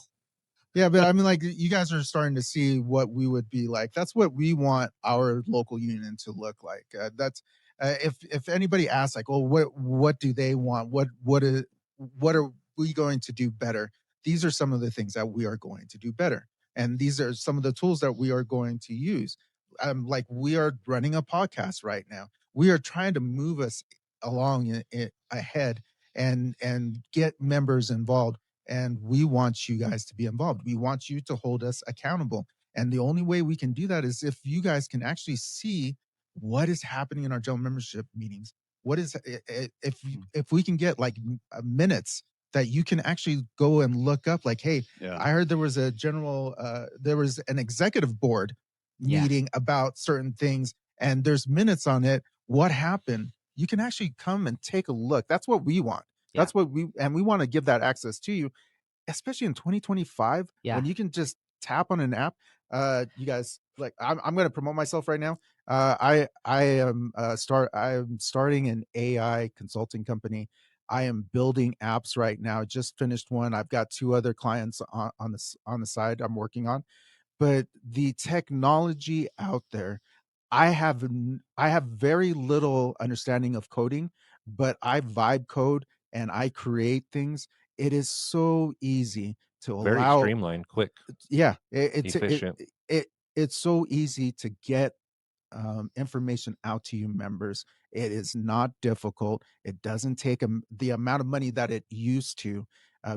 Yeah, but I mean, like, you guys are starting to see what we would be like. That's what we want our local union to look like. That's if anybody asks, like, oh, what do they want? What are we going to do better? These are some of the things that we are going to do better, and these are some of the tools that we are going to use. Like, we are running a podcast right now. We are trying to move us along ahead and get members involved. And we want you guys to be involved. We want you to hold us accountable. And the only way we can do that is if you guys can actually see what is happening in our general membership meetings. What is if we can get like minutes that you can actually go and look up, like, hey, Yeah. I heard there was an executive board Yeah. meeting about certain things, and there's minutes on it. What happened? You can actually come and take a look. That's what we want. Yeah. That's what we want to give that access to you, especially in 2025 Yeah. when you can just tap on an app. You guys, like, I'm going to promote myself right now. I am starting an AI consulting company. I am building apps right now. Just finished one. I've got 2 other clients on the side I'm working on. But the technology out there, I have very little understanding of coding, but I vibe code and I create things. It is so easy to Very allow. streamlined, quick, Yeah, efficient. it's so easy to get information out to you members. It is not difficult. It doesn't take the amount of money that it used to.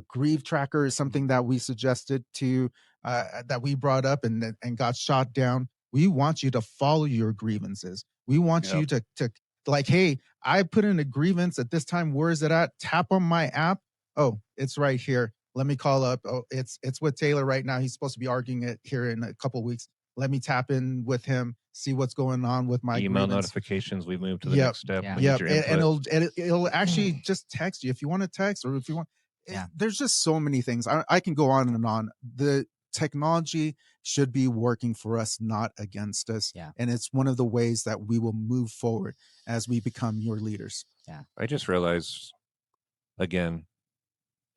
Grieve Tracker is something that we suggested to that we brought up and got shot down. We want you to follow your grievances. We want Yep. you to like, hey, I put in a grievance at this time. Where is it at? Tap on my app. Oh, it's right here. Let me call up. Oh, it's with Taylor right now. He's supposed to be arguing it here in a couple of weeks. Let me tap in with him, see what's going on with my email grievance. notifications. We move to the Yep. next step. Yeah. We need Yep, your and input. it'll actually just text you if you want to text, or if you want. Yeah. There's just so many things. I can go on and on. The technology should be working for us, not against us. Yeah. And it's one of the ways that we will move forward as we become your leaders. I just realized again,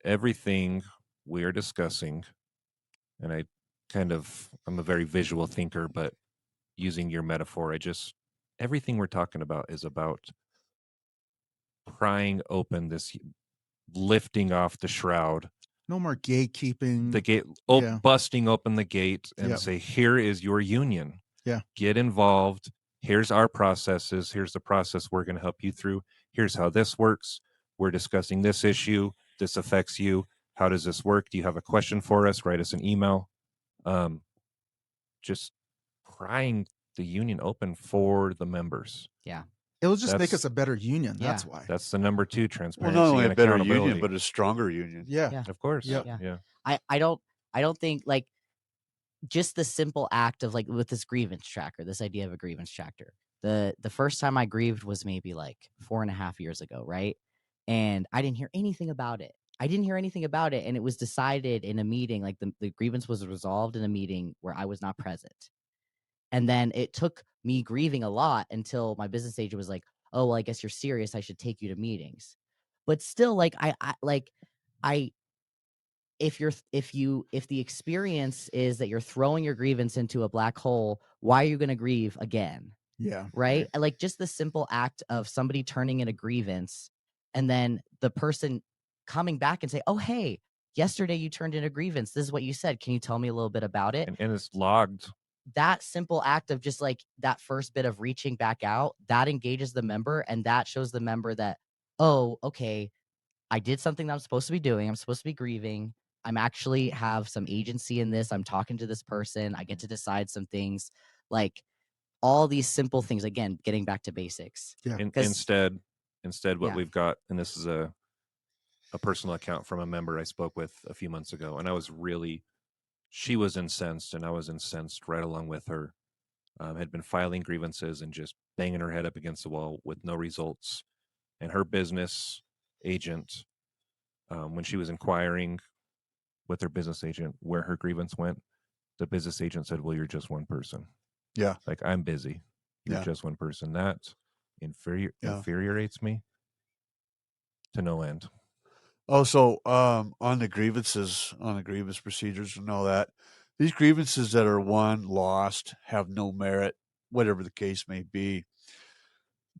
everything we are discussing, and I'm a very visual thinker, but using your metaphor, everything we're talking about is about prying open this, lifting off the shroud, No more gatekeeping. the gate, Yeah. busting open the gate and Yep. say, here is your union. Yeah. Get involved. Here's our processes. Here's the process we're going to help you through. Here's how this works. We're discussing this issue. This affects you. How does this work? Do you have a question for us? Write us an email. Just prying the union open for the members. It will just make That's- us a better union. Yeah. That's why. That's the number 2, Well, transparency not only and a better accountability. union, but a stronger union. Yeah. Yeah. Of course. Yep. Yeah. I don't think like just the simple act of like with this grievance tracker, this idea of a grievance tracker. The first time I grieved was maybe like 4.5 years ago, right? And I didn't hear anything about it. And it was decided in a meeting, like the grievance was resolved in a meeting where I was not present. And then it took me grieving a lot until my business agent was like, "Oh, well, I guess you're serious. I should take you to meetings." But still, like if the experience is that you're throwing your grievance into a black hole, why are you going to grieve again? Yeah. Right? And like just the simple act of somebody turning in a grievance and then the person coming back and say, "Oh, hey, yesterday you turned in a grievance. This is what you said. Can you tell me a little bit about it?" And it's logged. That simple act of just like that first bit of reaching back out, that engages the member and that shows the member that, oh, okay, I did something that I'm supposed to be doing. I'm supposed to be grieving. I'm actually have some agency in this. I'm talking to this person. I get to decide some things, like all these simple things. Again, getting back to basics. Yeah. Instead, what Yeah. we've got, and this is a personal account from a member I spoke with a few months ago, and she was incensed, and I was incensed right along with her. Had been filing grievances and just banging her head up against the wall with no results. And her business agent, when she was inquiring with her business agent where her grievance went, the business agent said, "Well, you're just one person." Yeah. Like, I'm busy. You're Yeah. just one person. That Yeah. infuriates me to no end. Also, on the grievance procedures and all that, these grievances that are won, lost, have no merit, whatever the case may be,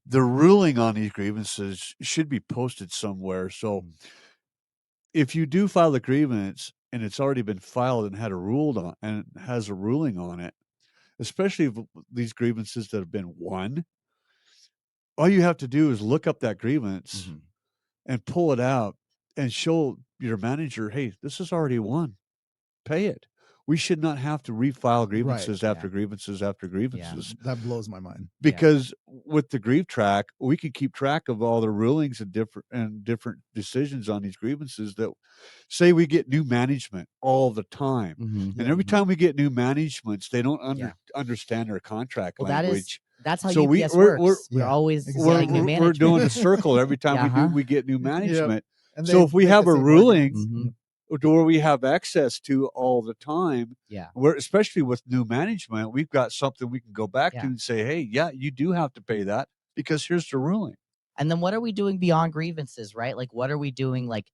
the ruling on these grievances should be posted somewhere. So if you do file a grievance and it's already been filed and has a ruling on it, especially these grievances that have been won, all you have to do is look up that grievance and pull it out and show your manager, hey, this is already won. Pay it. We should not have to refile grievances after grievances after grievances. That blows my mind. Because with the grief track, we can keep track of all the rulings and different decisions on these grievances. That say we get new management all the time, and every time we get new managements, they don't understand our contract language. That's how So UPS we're- works. we're- We're always We're, getting new we're management. doing a circle every time we get new Yep. management. And So they if we make have the a same ruling arguments. to where we have access to all the time, Yeah. where especially with new management, we've got something we can go back to Yeah. and say, hey, yeah, you do have to pay that because here's the ruling. And then what are we doing beyond grievances, right? Like, what are we doing? Like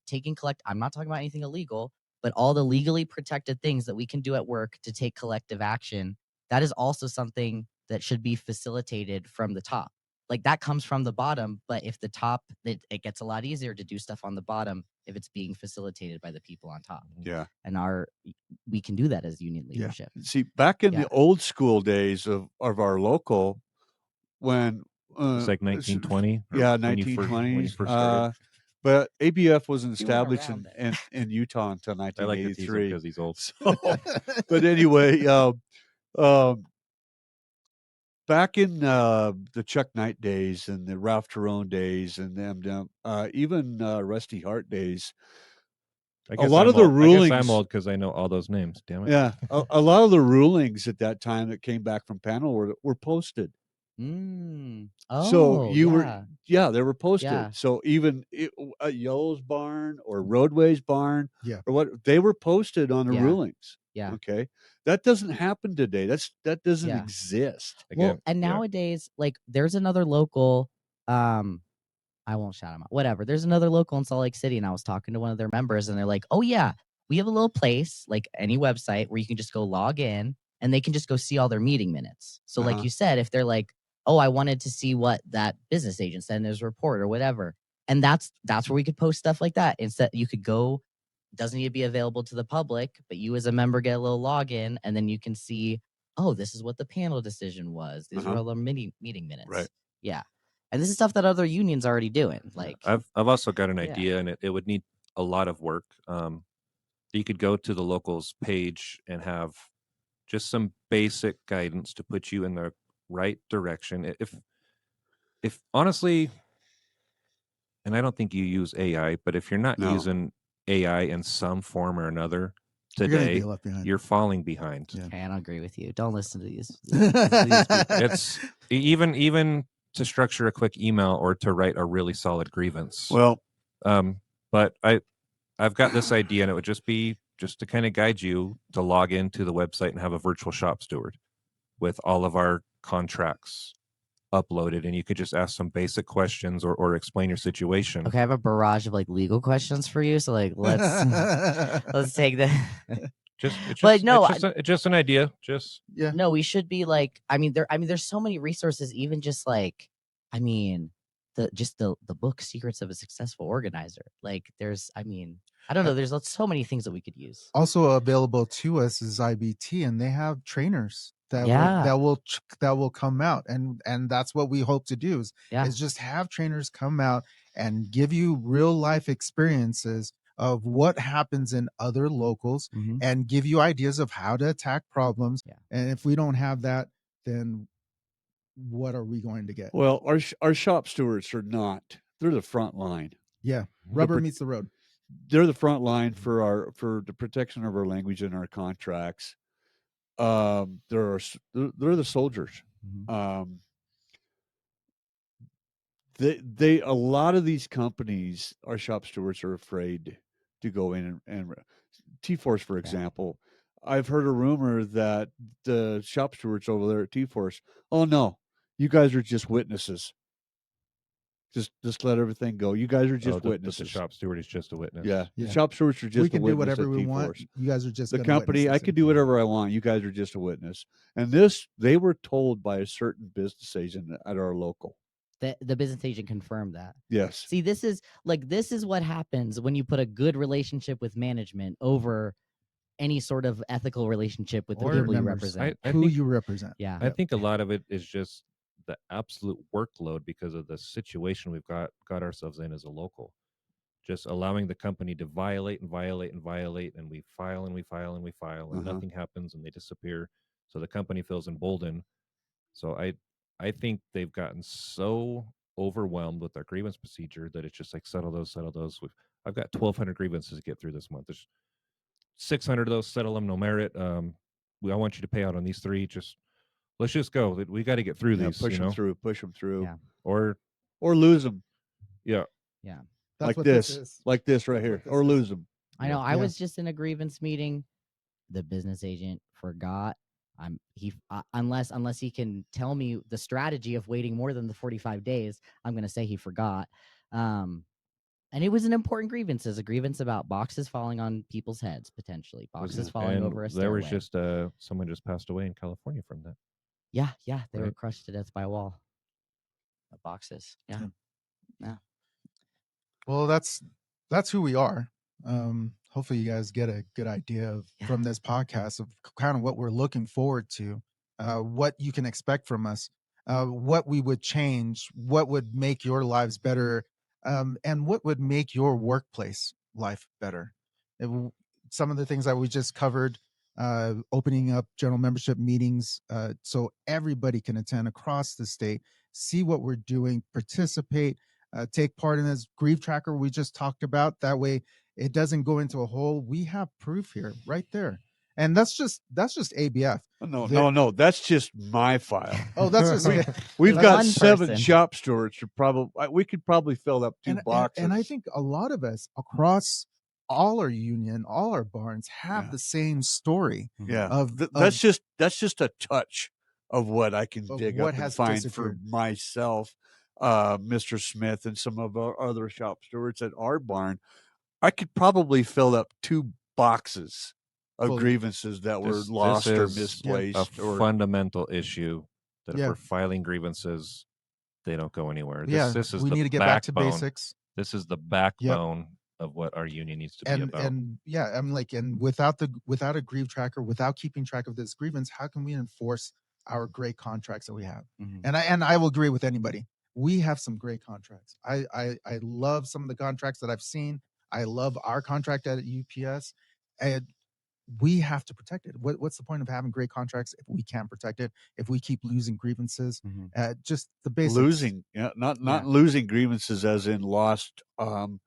I'm not talking about anything illegal, but all the legally protected things that we can do at work to take collective action. That is also something that should be facilitated from the top. Like that comes from the bottom, but if the top, it gets a lot easier to do stuff on the bottom if it's being facilitated by the people on top. Yeah. And we can do that as union leadership. See, back in the old school days of our local, when It's like 1920. yeah, when you 1920s. first started. But ABF wasn't You weren't established around in Utah until I like to tease him 1983. because he's old. So, but anyway, back in the Chuck Knight days and the Ralph Tyrone days and them, even Rusty Hart days, I guess lot I'm of the old. I guess I'm rulings- old because I know all those names. Damn it. yeah, a lot of the rulings at that time that came back from panel were posted. Oh, So you yeah. they were posted. Yeah. So even at Yellow's barn or Roadway's barn, Yeah. or what, they were posted on the Yeah. rulings. Yeah. Okay, that doesn't happen today. That doesn't Yeah. exist. Again, Well, and yeah. nowadays, like there's another local, I won't shout them out. Whatever. There's another local in Salt Lake City, and I was talking to one of their members, and they're like, "Oh yeah, we have a little place like any website where you can just go log in, and they can just go see all their meeting minutes." So, like Uh-huh. you said, if they're like, "Oh, I wanted to see what that business agent said in his report or whatever," and that's where we could post stuff like that. Instead, you could go. Doesn't need to be available to the public, but you as a member get a little login, and then you can see, oh, this is what the panel decision was. These are all the meeting minutes. Right. Yeah. And this is stuff that other unions are already doing. Like, I've also got an Yeah. idea, and it would need a lot of work. You could go to the locals page and have just some basic guidance to put you in the right direction. If honestly, and I don't think you use AI, but if you're not No. using AI in some form or another You're gonna be today, left behind. you're falling behind. Yeah. okay, I don't agree with you. Don't listen to these. It's even to structure a quick email or to write a really solid grievance. Well, But I've got this idea, and it would just be just to kind of guide you to log into the website and have a virtual shop steward with all of our contracts uploaded, and you could just ask some basic questions or explain your situation. Okay, I have a barrage of like legal questions for you. So like let's take that. But no, it's just an idea. Just Yeah. No, we should be like, there's so many resources, even just like, the book Secrets of a Successful Organizer. Like there's, I don't know, there's so many things that we could use. Also available to us is IBT, and they have trainers that Yeah. will come out, and that's what we hope to do is Yeah. just have trainers come out and give you real life experiences of what happens in other locals Mhm. and give you ideas of how to attack problems. Yeah. And if we don't have that, then what are we going to get? well, our shop stewards are not. They're the front line. Yeah, rubber pro- meets the road. They're the front line for the protection of our language and our contracts. They're the soldiers. Mhm. They a lot of these companies, our shop stewards are afraid to go in and T-Force, for example. I've heard a rumor that the shop stewards over there at T-Force, oh no, you guys are just witnesses. Just let everything go. You guys are just the witnesses. shop steward is just a witness. Yeah, Yeah. the shop stewards are just We a can witness do whatever at we want. T-Force. You guys are just The gonna company, witness I this could do whatever I want. You guys are just a witness. And this, they were told by a certain business agent at our local. The business agent confirmed that. Yes. See, this is what happens when you put a good relationship with management over any sort of ethical relationship with the Or people you members. represent. I who think- you represent. Yeah. I think a lot of it is just the absolute workload because of the situation we've got ourselves in as a local. Just allowing the company to violate and violate and violate, and we file and we file and we file, and Uh-huh. nothing happens, and they disappear. So the company feels emboldened. So I think they've gotten so overwhelmed with our grievance procedure that it's just like settle those. I've got 1,200 grievances to get through this month. There's 600 of those, settle them, no merit. I want you to pay out on these 3. Let's just go. We got to get through Yeah, these. push you them know? through. Push them through. Yeah. Or lose them. Yeah. That's like what this. is. Like this right That's here. what this Or is. lose them. I know. I Yeah. was just in a grievance meeting. The business agent forgot. Unless he can tell me the strategy of waiting more than the 45 days, I'm going to say he forgot. And it was an important grievance. As a grievance about boxes falling on people's heads, potentially boxes falling And over a there stairway. was just someone just passed away in California from that. Yeah, they were Right. crushed to death by a wall of boxes. Yeah. Well, that's who we are. Hopefully you guys get a good idea of Yeah. from this podcast of kind of what we're looking forward to, what you can expect from us, what we would change, what would make your lives better, and what would make your workplace life better. Some of the things that we just covered, opening up general membership meetings so everybody can attend across the state, see what we're doing, participate, take part in this grief tracker we just talked about. That way it doesn't go into a hole. We have proof here right there. And that's just ABF. No. That's just my file. Oh, that's just We've One got 7 person. shop stewards. We could probably fill up 2 boxes. and I think a lot of us across all our union, all our barns have Yeah. the same story yeah, of that's just a touch of what I can Of dig what up and has find disappeared. for myself. Mr. Smith and some of our other shop stewards at our barn, I could probably fill up 2 boxes of Fully. grievances that were This lost or is a misplaced or fundamental issue that if Yeah. we're filing grievances, they don't go anywhere. Yeah, This is we the need to get back to backbone. basics. This is the backbone of what our union needs to be And about. and yeah, I'm like, and without a grieve tracker, without keeping track of this grievance, how can we enforce our great contracts that we have? Mhm. And I will agree with anybody. We have some great contracts. I love some of the contracts that I've seen. I love our contract at UPS, and we have to protect it. What's the point of having great contracts if we can't protect it? If we keep losing grievances, Mhm. just the basics. losing, not Yeah. losing grievances as in lost, because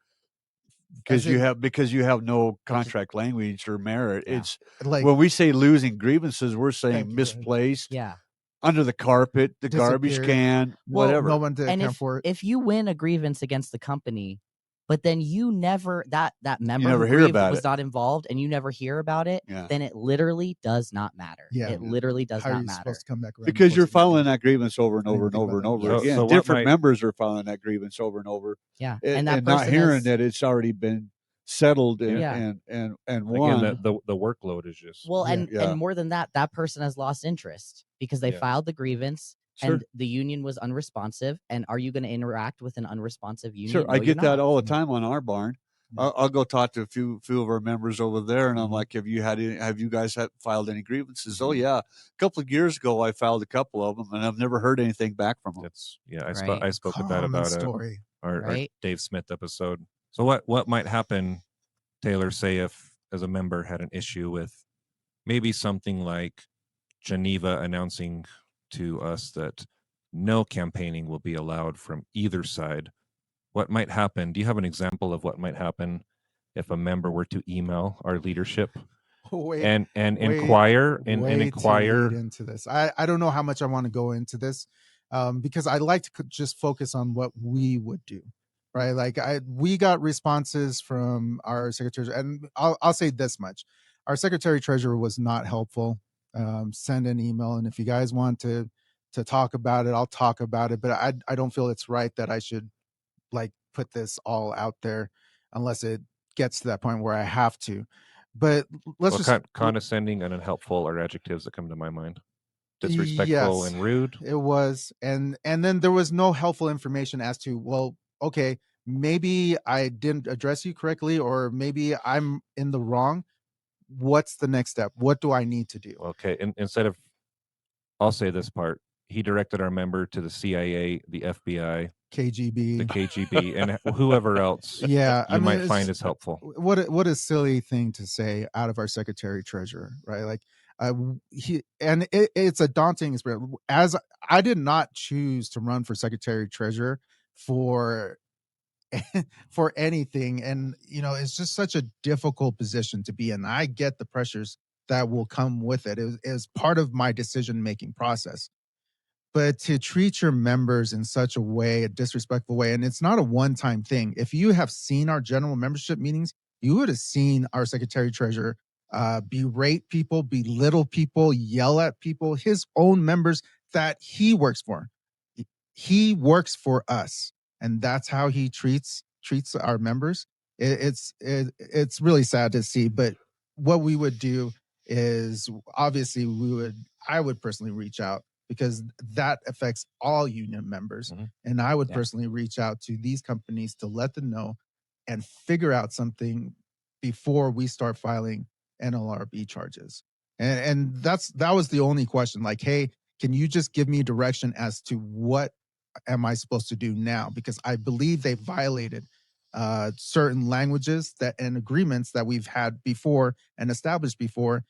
As you in- have no contract language or merit. Yeah. It's like when we say losing grievances, we're saying Thank you, go ahead. misplaced, Yeah. under the carpet, the garbage Disappeared. can, Well, whatever. no one to And account for it. if you win a grievance against the company, but then you never that member never who hear grieved about was it. not involved and you never hear about it, Yeah. then it literally does not matter. Yeah. It literally does How are not you matter. supposed to come back around? Because you're enforcing it? filing that grievance over and I didn't over and think over about and that. over Yes. again. So what Different might- members are filing that grievance over and over, Yeah. and, that not person hearing has- that it's already been settled and Yeah. and won. Again, the workload is just Well, Yeah. Yeah. and more than that person has lost interest because they Yeah. filed the grievance Sure. and the union was unresponsive. And are you going to interact with an unresponsive union? Sure, No, I you're get that not. all the Yeah. time on our barn. Yeah. I'll go talk to a few of our members over there, and I'm Mhm. like, have you guys filed any grievances? Oh yeah, a couple of years ago I filed a couple of them, and I've never heard anything back from them. that's I Right. spoke with that Common about story. our Right. Dave Smith episode. So what might happen, Taylor, say if as a member had an issue with maybe something like Geneva announcing to us that no campaigning will be allowed from either side. What might happen? Do you have an example of what might happen if a member were to email our leadership Wait, and wait, inquire and way to inquire? lead into this. I don't know how much I want to go into this, because I like to just focus on what we would do, right? Like we got responses from our secretary, and I'll say this much: our secretary treasurer was not helpful. Send an email, and if you guys want to talk about it, I'll talk about it. But I don't feel it's right that I should like put this all out there unless it gets to that point where I have to. But let's Well, just condescending and unhelpful are adjectives that come to my mind. Disrespectful Yes. and rude. It was, and then there was no helpful information as to, well, okay, maybe I didn't address you correctly, or maybe I'm in the wrong. What's the next step? What do I need to do? Okay, instead of, I'll say this part. He directed our member to the CIA, the FBI, KGB. the KGB, and whoever else Yeah, you might it's- find is helpful. What a silly thing to say out of our secretary treasurer, right? Like, it's a daunting experience. As I did not choose to run for secretary treasurer for for anything, and it's just such a difficult position to be in. I get the pressures that will come with it. It is part of my decision making process. But to treat your members in such a way, a disrespectful way, and it's not a one-time thing. If you have seen our general membership meetings, you would have seen our secretary treasurer berate people, belittle people, yell at people, his own members that he works for. He works for us, and that's how he treats our members. It's really sad to see. But what we would do is, obviously, I would personally reach out, because that affects all union members. Mhm. And I would Yeah. personally reach out to these companies to let them know and figure out something before we start filing NLRB charges. And that was the only question. Like, hey, can you just give me direction as to what am I supposed to do now? Because I believe they violated certain languages and agreements that we've had before and established before.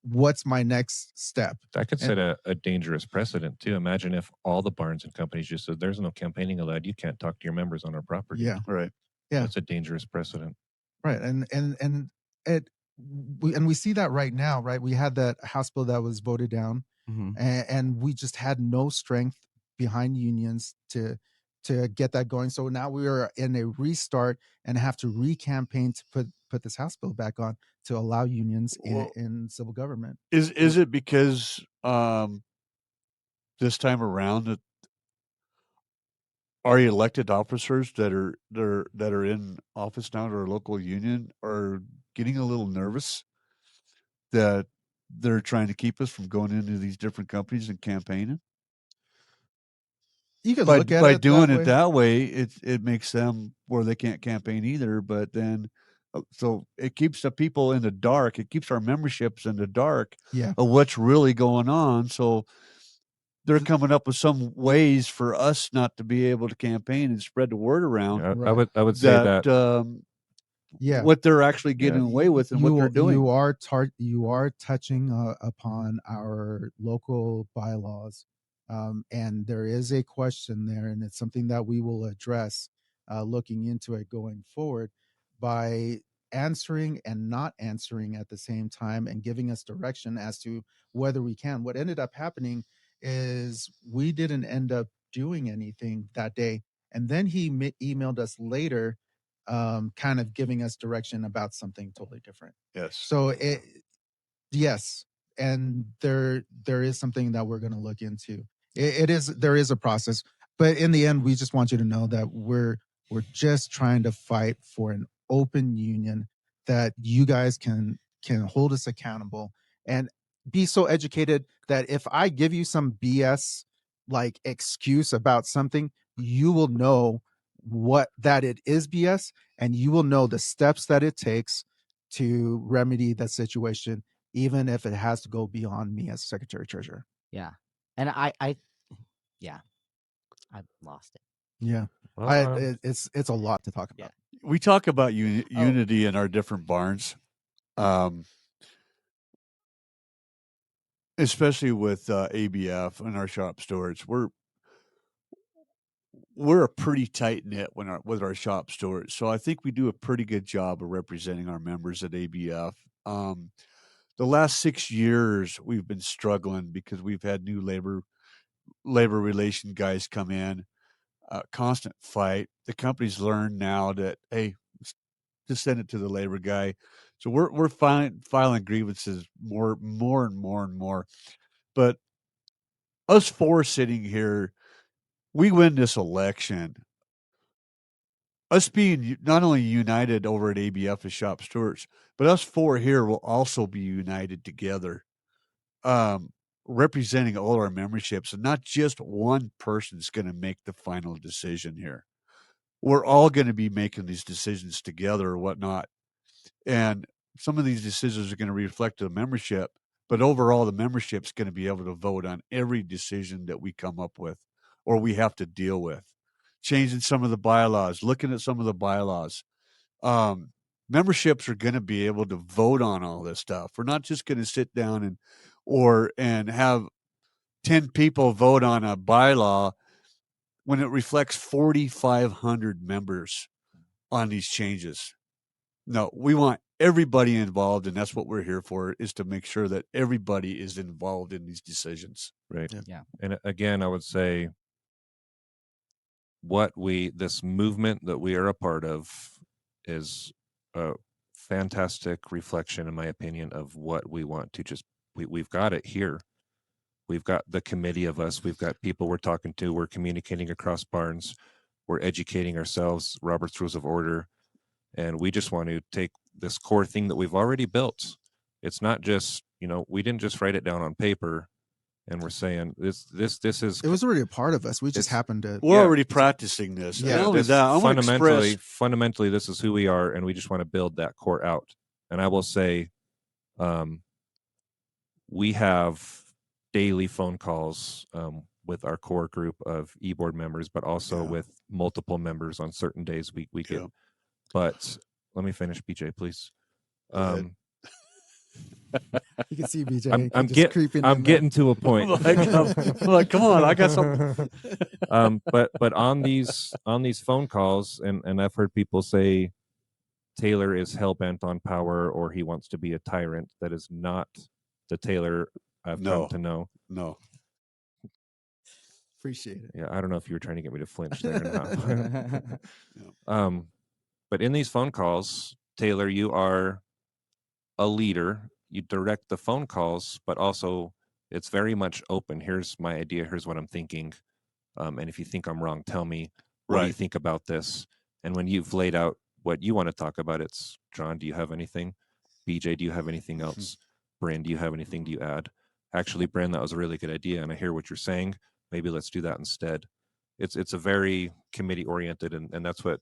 What's my next step? That could set a dangerous precedent too. Imagine if all the barns and companies just said, "There's no campaigning allowed. You can't talk to your members on our property." Yeah. Right. Yeah. That's a dangerous precedent. Right. We see that right now, right? We had that House bill that was voted down, Mhm. and we just had no strength behind unions to get that going. So now we are in a restart and have to re-campaign to put this House bill back on to allow unions Well- in civil government. Is it because this time around that our elected officers that are in office now at our local union are getting a little nervous that they're trying to keep us from going into these different companies and campaigning. You could By look at by it doing that it way. that way, it makes them where they can't campaign either. But then, so it keeps the people in the dark. It keeps our memberships in the dark Yeah. of what's really going on. So they're coming up with some ways for us not to be able to campaign and spread the word around I Right. would say that Yeah. what they're actually getting Yeah. away with and what they're doing. You are touching upon our local bylaws, and there is a question there, and it's something that we will address, looking into it going forward, by answering and not answering at the same time and giving us direction as to whether we can. What ended up happening is we didn't end up doing anything that day, and then he emailed us later, kind of giving us direction about something totally different. Yes. So yes, and there is something that we're going to look into. There is a process, but in the end, we just want you to know that we're just trying to fight for an open union that you guys can hold us accountable and be so educated that if I give you some BS like excuse about something, you will know what that it is BS, and you will know the steps that it takes to remedy that situation, even if it has to go beyond me as secretary treasurer. Yeah. And I yeah, I lost it. Yeah, well, it's a lot to talk Yeah. about. We talk about Oh. unity in our different barns, especially with ABF and our shop stewards. We're a pretty tight knit with our shop stewards, so I think we do a pretty good job of representing our members at ABF. The last 6 years we've been struggling because we've had new labor relation guys come in, constant fight. The company's learned now that, hey, just send it to the labor guy. So we're filing grievances more and more. But us four sitting here, we win this election. Us being not only united over at ABF as shop stewards, but us four here will also be united together, representing all our memberships, and not just one person's going to make the final decision here. We're all going to be making these decisions together or whatnot. And some of these decisions are going to reflect the membership, but overall, the membership's going to be able to vote on every decision that we come up with or we have to deal with. Changing some of the bylaws, looking at some of the bylaws. Memberships are going to be able to vote on all this stuff. We're not just going to sit down and have 10 people vote on a bylaw when it reflects 4,500 members on these changes. No, we want everybody involved, and that's what we're here for, is to make sure that everybody is involved in these decisions. right. Yeah. And again, I would say this movement that we are a part of is a fantastic reflection, in my opinion, of what we want to we've got it here. We've got the committee of us. We've got people we're talking to. We're communicating across barns. We're educating ourselves, Robert's Rules of Order. And we just want to take this core thing that we've already built. It's not just, we didn't just write it down on paper and we're saying this is. It was already a part of us. We just happened to. We're already practicing this. Yeah. Not only This that, I want to express. fundamentally, this is who we are, and we just want to build that core out. And I will say, we have daily phone calls with our core group of e-board members, but also with multiple members on certain days we get. Yeah. But let me finish, BJ, please. ahead. You can see BJ. I'm creeping. getting to a point. I'm like, come on, I got something. But on these phone calls, and I've heard people say Taylor is hell bent on power or he wants to be a tyrant. That is not the Taylor I've come to know. No. Appreciate it. Yeah, I don't know if you were trying to get me to flinch there or not. But in these phone calls, Taylor, you are a leader. You direct the phone calls, but also it's very much open. Here's my idea. Here's what I'm thinking. And if you think I'm wrong, tell me. What do you Right. think about this? And when you've laid out what you want to talk about, it's John, do you have anything? BJ, do you have anything else? Bryn, do you have anything to add? Actually, Bryn, that was a really good idea, and I hear what you're saying. Maybe let's do that instead. It's a very committee oriented, and that's what,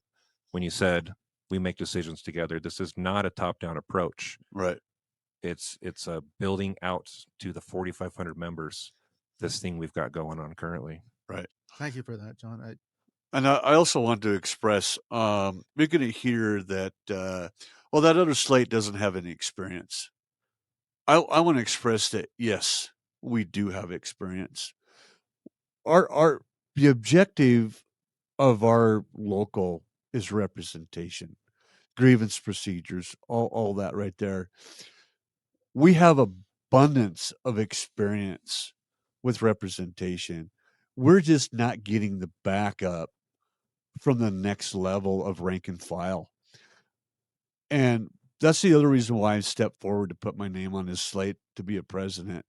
when you said we make decisions together, this is not a top down approach. Right. It's a building out to the 4,500 members. This thing we've got going on currently. Right. Thank you for that, John. And I also want to express, you're going to hear that, well, that other slate doesn't have any experience. I want to express that, yes, we do have experience. The objective of our local is representation, grievance procedures, all that right there. We have abundance of experience with representation. We're just not getting the backup from the next level of rank and file. And that's the other reason why I stepped forward to put my name on this slate to be a president,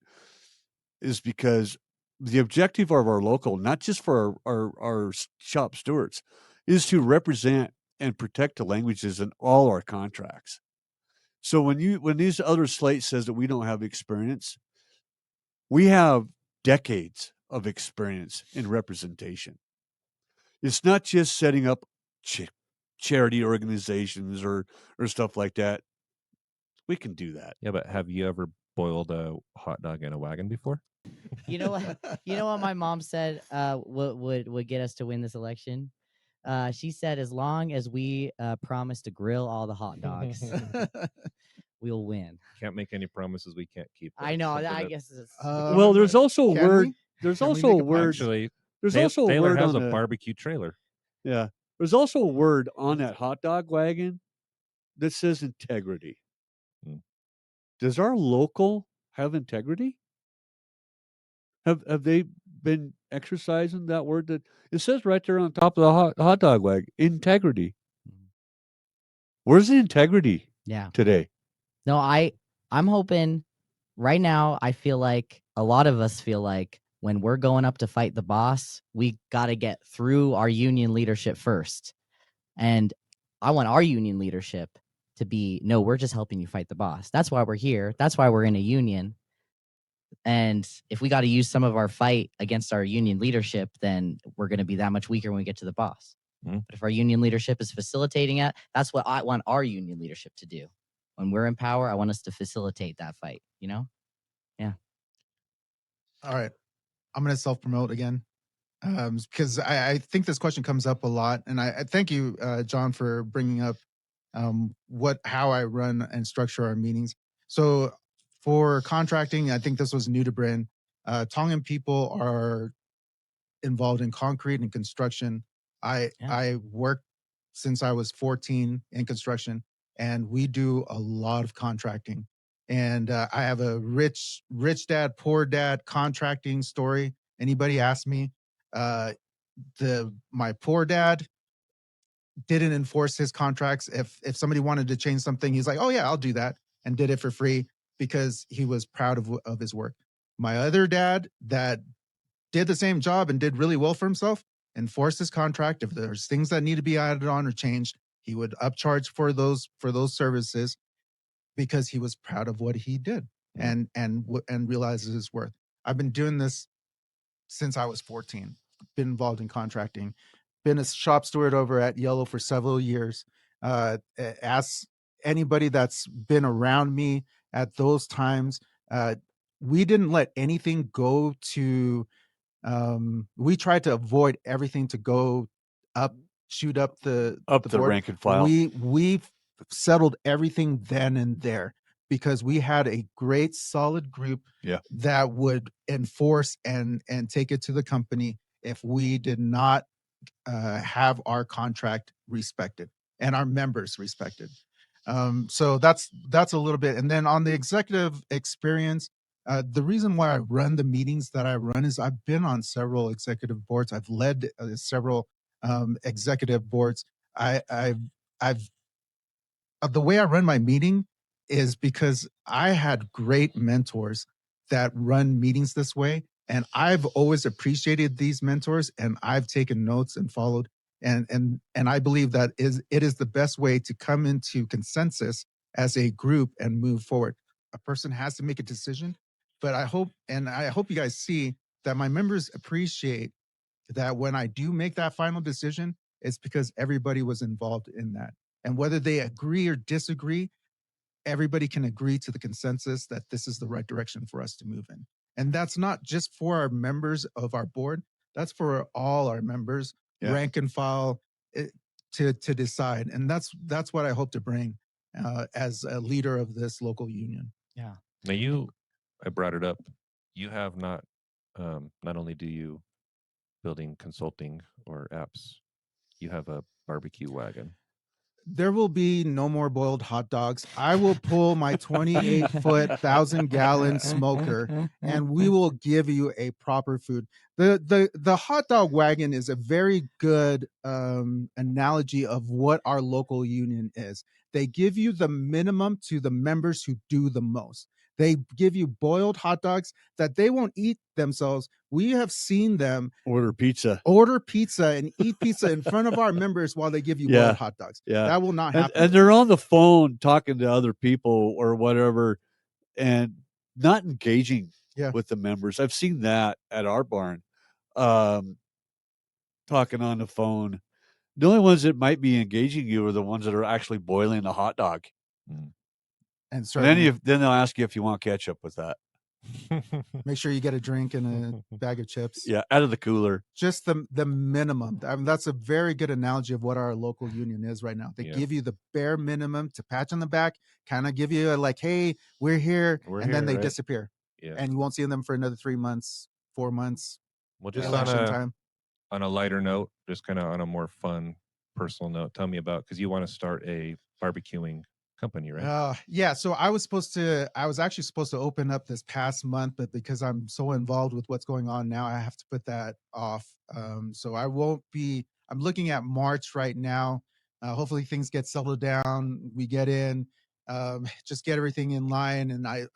is because the objective of our local, not just for our shop stewards, is to represent and protect the languages in all our contracts. So when these other slate says that we don't have experience, we have decades of experience in representation. It's not just setting up charity organizations or stuff like that. We can do that. Yeah, but have you ever boiled a hot dog in a wagon before? You know what? You know what my mom said would get us to win this election? She said, as long as we promise to grill all the hot dogs, we'll win. Can't make any promises we can't keep. I know. I guess it's Well, there's also a Can word. we? There's Can we also make a a word. Actually, There's Ta- also a Taylor word has on a the, barbecue trailer. Yeah. There's also a word on that hot dog wagon that says integrity. Hmm. Does our local have integrity? Have they been exercising that word that it says right there on top of the hot dog wagon? Integrity. Where's the integrity yeah. today? No, I'm hoping right now. I feel like a lot of us feel like when we're going up to fight the boss, we got to get through our union leadership first. And I want our union leadership to be, no, we're just helping you fight the boss. That's why we're here. That's why we're in a union. And if we got to use some of our fight against our union leadership, then we're going to be that much weaker when we get to the boss. Mhm. But if our union leadership is facilitating it, that's what I want our union leadership to do. When we're in power, I want us to facilitate that fight, you know? All right. I'm going to self-promote again, because I think this question comes up a lot. And I thank you, John, for bringing up how I run and structure our meetings. So for contracting, I think this was new to Bryn. Tongan people are involved in concrete and construction. I worked since I was 14 in construction, and we do a lot of contracting. And I have a rich dad, poor dad contracting story. Anybody ask me? My poor dad didn't enforce his contracts. If somebody wanted to change something, he's like, "Oh yeah, I'll do that," and did it for free because he was proud of his work. My other dad that did the same job and did really well for himself, enforced his contract. If there's things that need to be added on or changed, he would upcharge for those services because he was proud of what he did and realizes his worth. I've been doing this since I was 14. Been involved in contracting. Been a shop steward over at Yellow for several years. Ask anybody that's been around me at those times. We didn't let anything go to. We tried to avoid everything to go up, shoot up the board. rank and file. We've settled everything then and there because we had a great solid group that would enforce and take it to the company if we did not have our contract respected and our members respected. So that's a little bit. And then on the executive experience, the reason why I run the meetings that I run is I've been on several executive boards. I've led several executive boards. The way I run my meeting is because I had great mentors that run meetings this way. And I've always appreciated these mentors, and I've taken notes and followed. And I believe that it is the best way to come into consensus as a group and move forward. A person has to make a decision, but I hope you guys see that my members appreciate that when I do make that final decision, it's because everybody was involved in that. And whether they agree or disagree, everybody can agree to the consensus that this is the right direction for us to move in. And that's not just for our members of our board, that's for all our members, Yeah. rank and file, to decide. And that's what I hope to bring as a leader of this local union. Yeah. Now I brought it up. You have not only do you building consulting or apps, you have a barbecue wagon. There will be no more boiled hot dogs. I will pull my 28-foot, 1,000-gallon smoker, and we will give you a proper food. The hot dog wagon is a very good analogy of what our local union is. They give you the minimum to the members who do the most. They give you boiled hot dogs that they won't eat themselves. We have seen them Order pizza. and eat pizza in front of our members while they give you Yeah. boiled hot dogs. Yeah. That will not And, happen. and they're on the phone talking to other people or whatever and not engaging Yeah. with the members. I've seen that at our barn, talking on the phone. The only ones that might be engaging you are the ones that are actually boiling the hot dog. and And certainly then they'll ask you if you want ketchup with that. make sure you get a drink and a bag of chips. Yeah, out of the cooler. Just the minimum. I mean, that's a very good analogy of what our local union is right now. They Yeah. give you the bare minimum to patch on the back, kind of give you a like, hey, we're here, We're and then here, they right? disappear. Yeah. And you won't see them for another 3 months, 4 months, Well, just election time. on a lighter note, just kind of on a more fun, personal note, tell me about, because you want to start a barbecuing company, right? Yeah. So I was actually supposed to open up this past month, but because I'm so involved with what's going on now, I have to put that off. So I won't be. I'm looking at March right now. Hopefully things get settled down. We get in, just get everything in line, and I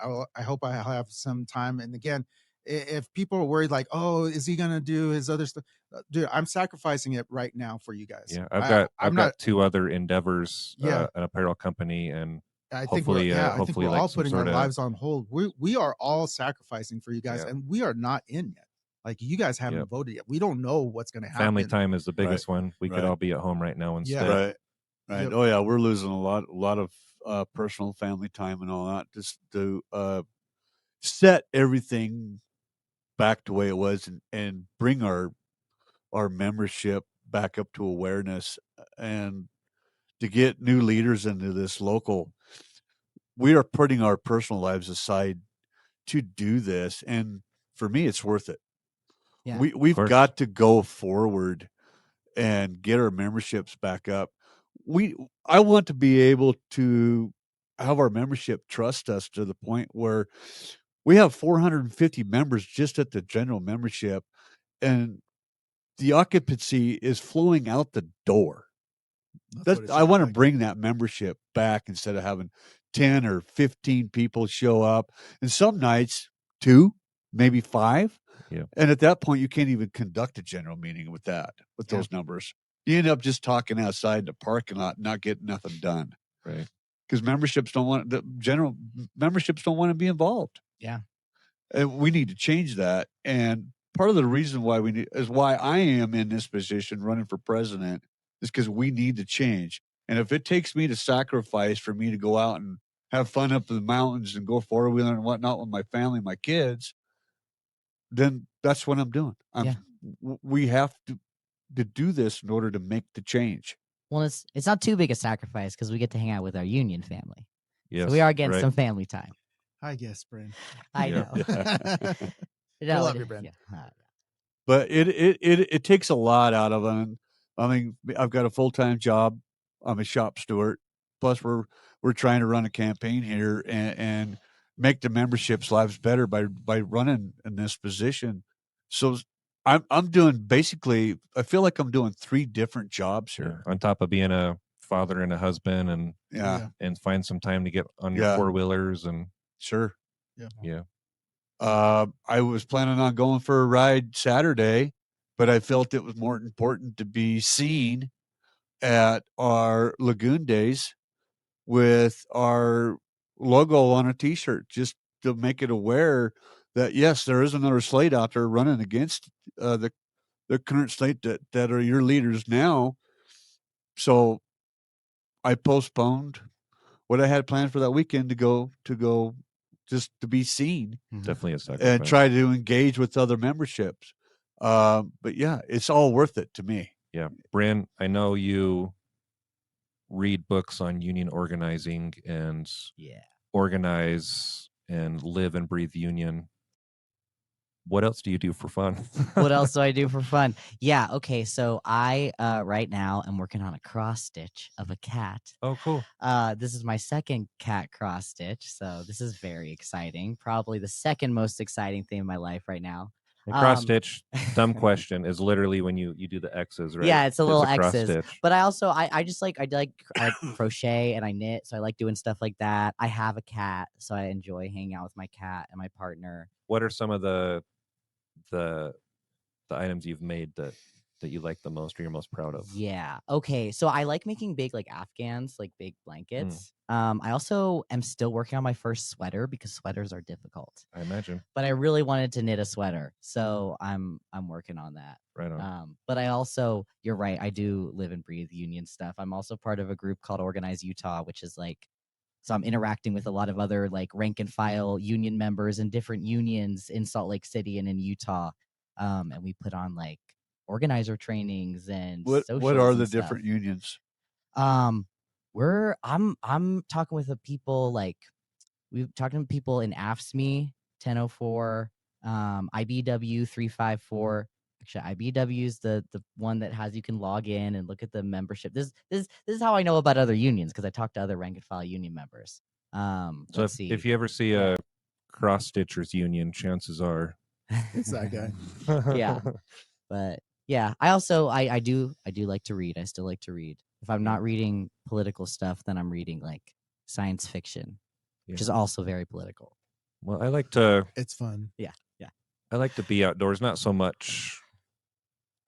hope I have some time. And again, if people are worried, like, oh, is he gonna do his other stuff? Dude, I'm sacrificing it right now for you guys. Yeah, I'm I've not. got two other endeavors, Yeah. an apparel company, and I think we're, hopefully, I think hopefully we're like all some putting our sort of lives on hold. We are all sacrificing for you guys, Yeah. and we are not in yet. Like you guys haven't Yep. voted yet. We don't know what's going to happen. family time is the biggest one. We could right. all be at home right now instead. Right. Right. Yep. Oh yeah, we're losing a lot of personal family time and all that just to set everything back to the way it was and bring our membership back up to awareness and to get new leaders into this local. We are putting our personal lives aside to do this, and for me, it's worth it. Yeah. We've course. got to go forward and get our memberships back up. I want to be able to have our membership trust us to the point where we have 450 members just at the general membership, and the occupancy is flowing out the door. That's what it I sounds want to like. bring that membership back instead of having 10 or 15 people show up, and some nights 2, maybe 5. Yeah. And at that point, you can't even conduct a general meeting with Yeah. those numbers. You end up just talking outside the parking lot, not getting nothing done. Right. Because memberships don't want to be involved. Yeah. And we need to change that. And part of the reason why why I am in this position running for president is because we need to change. And if it takes me to sacrifice for me to go out and have fun up in the mountains and go 4-wheeler and whatnot with my family, my kids, then that's what I'm doing. We have to do this in order to make the change. Well, it's not too big a sacrifice because we get to hang out with our union family. Yes. So we are getting right. some family time. I guess, Bryn. I Yeah. know. We love you, Bryn. But it takes a lot out of them. I mean, I've got a full-time job. I'm a shop steward. Plus, we're trying to run a campaign here and make the membership's lives better by running in this position. So I'm doing basically. I feel like I'm doing 3 different jobs Yeah. here. On top of being a father and a husband, and Yeah, find some time to get on your Yeah. 4-wheelers and sure. yeah. I was planning on going for a ride Saturday, but I felt it was more important to be seen at our Lagoon Days with our logo on a T-shirt, just to make it aware that yes, there is another slate out there running against the current slate that are your leaders now. So I postponed what I had planned for that weekend to go just to be seen Definitely a sacrifice. and try to engage with other memberships. But yeah, it's all worth it to me. Yeah. Bryn, I know you read books on union organizing and Yeah. organize and live and breathe union. What else do you do for fun? What else do I do for fun? Yeah. Okay. So I right now am working on a cross stitch of a cat. Oh, cool. This is my second cat cross stitch, so this is very exciting. Probably the second most exciting thing in my life right now. And cross stitch, dumb question, is literally when you do the X's, right? Yeah, it's a little cross X's. stitch. But I also I like crochet and I knit, so I like doing stuff like that. I have a cat, so I enjoy hanging out with my cat and my partner. What are some of the items you've made that you like the most or you're most proud of? Yeah. Okay. So I like making big like Afghans, like big blankets. I also am still working on my first sweater because sweaters are difficult. I imagine. But I really wanted to knit a sweater, so I'm working on that. Right on. But I also, you're right, I do live and breathe union stuff. I'm also part of a group called Organize Utah, which is like, so I'm interacting with a lot of other like rank and file union members in different unions in Salt Lake City and in Utah. And we put on like organizer trainings and What socials are and the stuff. different unions? I'm talking with the people like we've talking to people in AFSME 1004, IBW 354. Actually, IBW is the one that has you can log in and look at the membership. This is how I know about other unions because I talk to other rank and file union members. So if you ever see a cross stitchers union, chances are It's that guy. Yeah. But yeah, I do like to read. I still like to read. If I'm not reading political stuff, then I'm reading like science fiction, which is also very political. Well, I like to It's fun. I like to be outdoors. Not so much.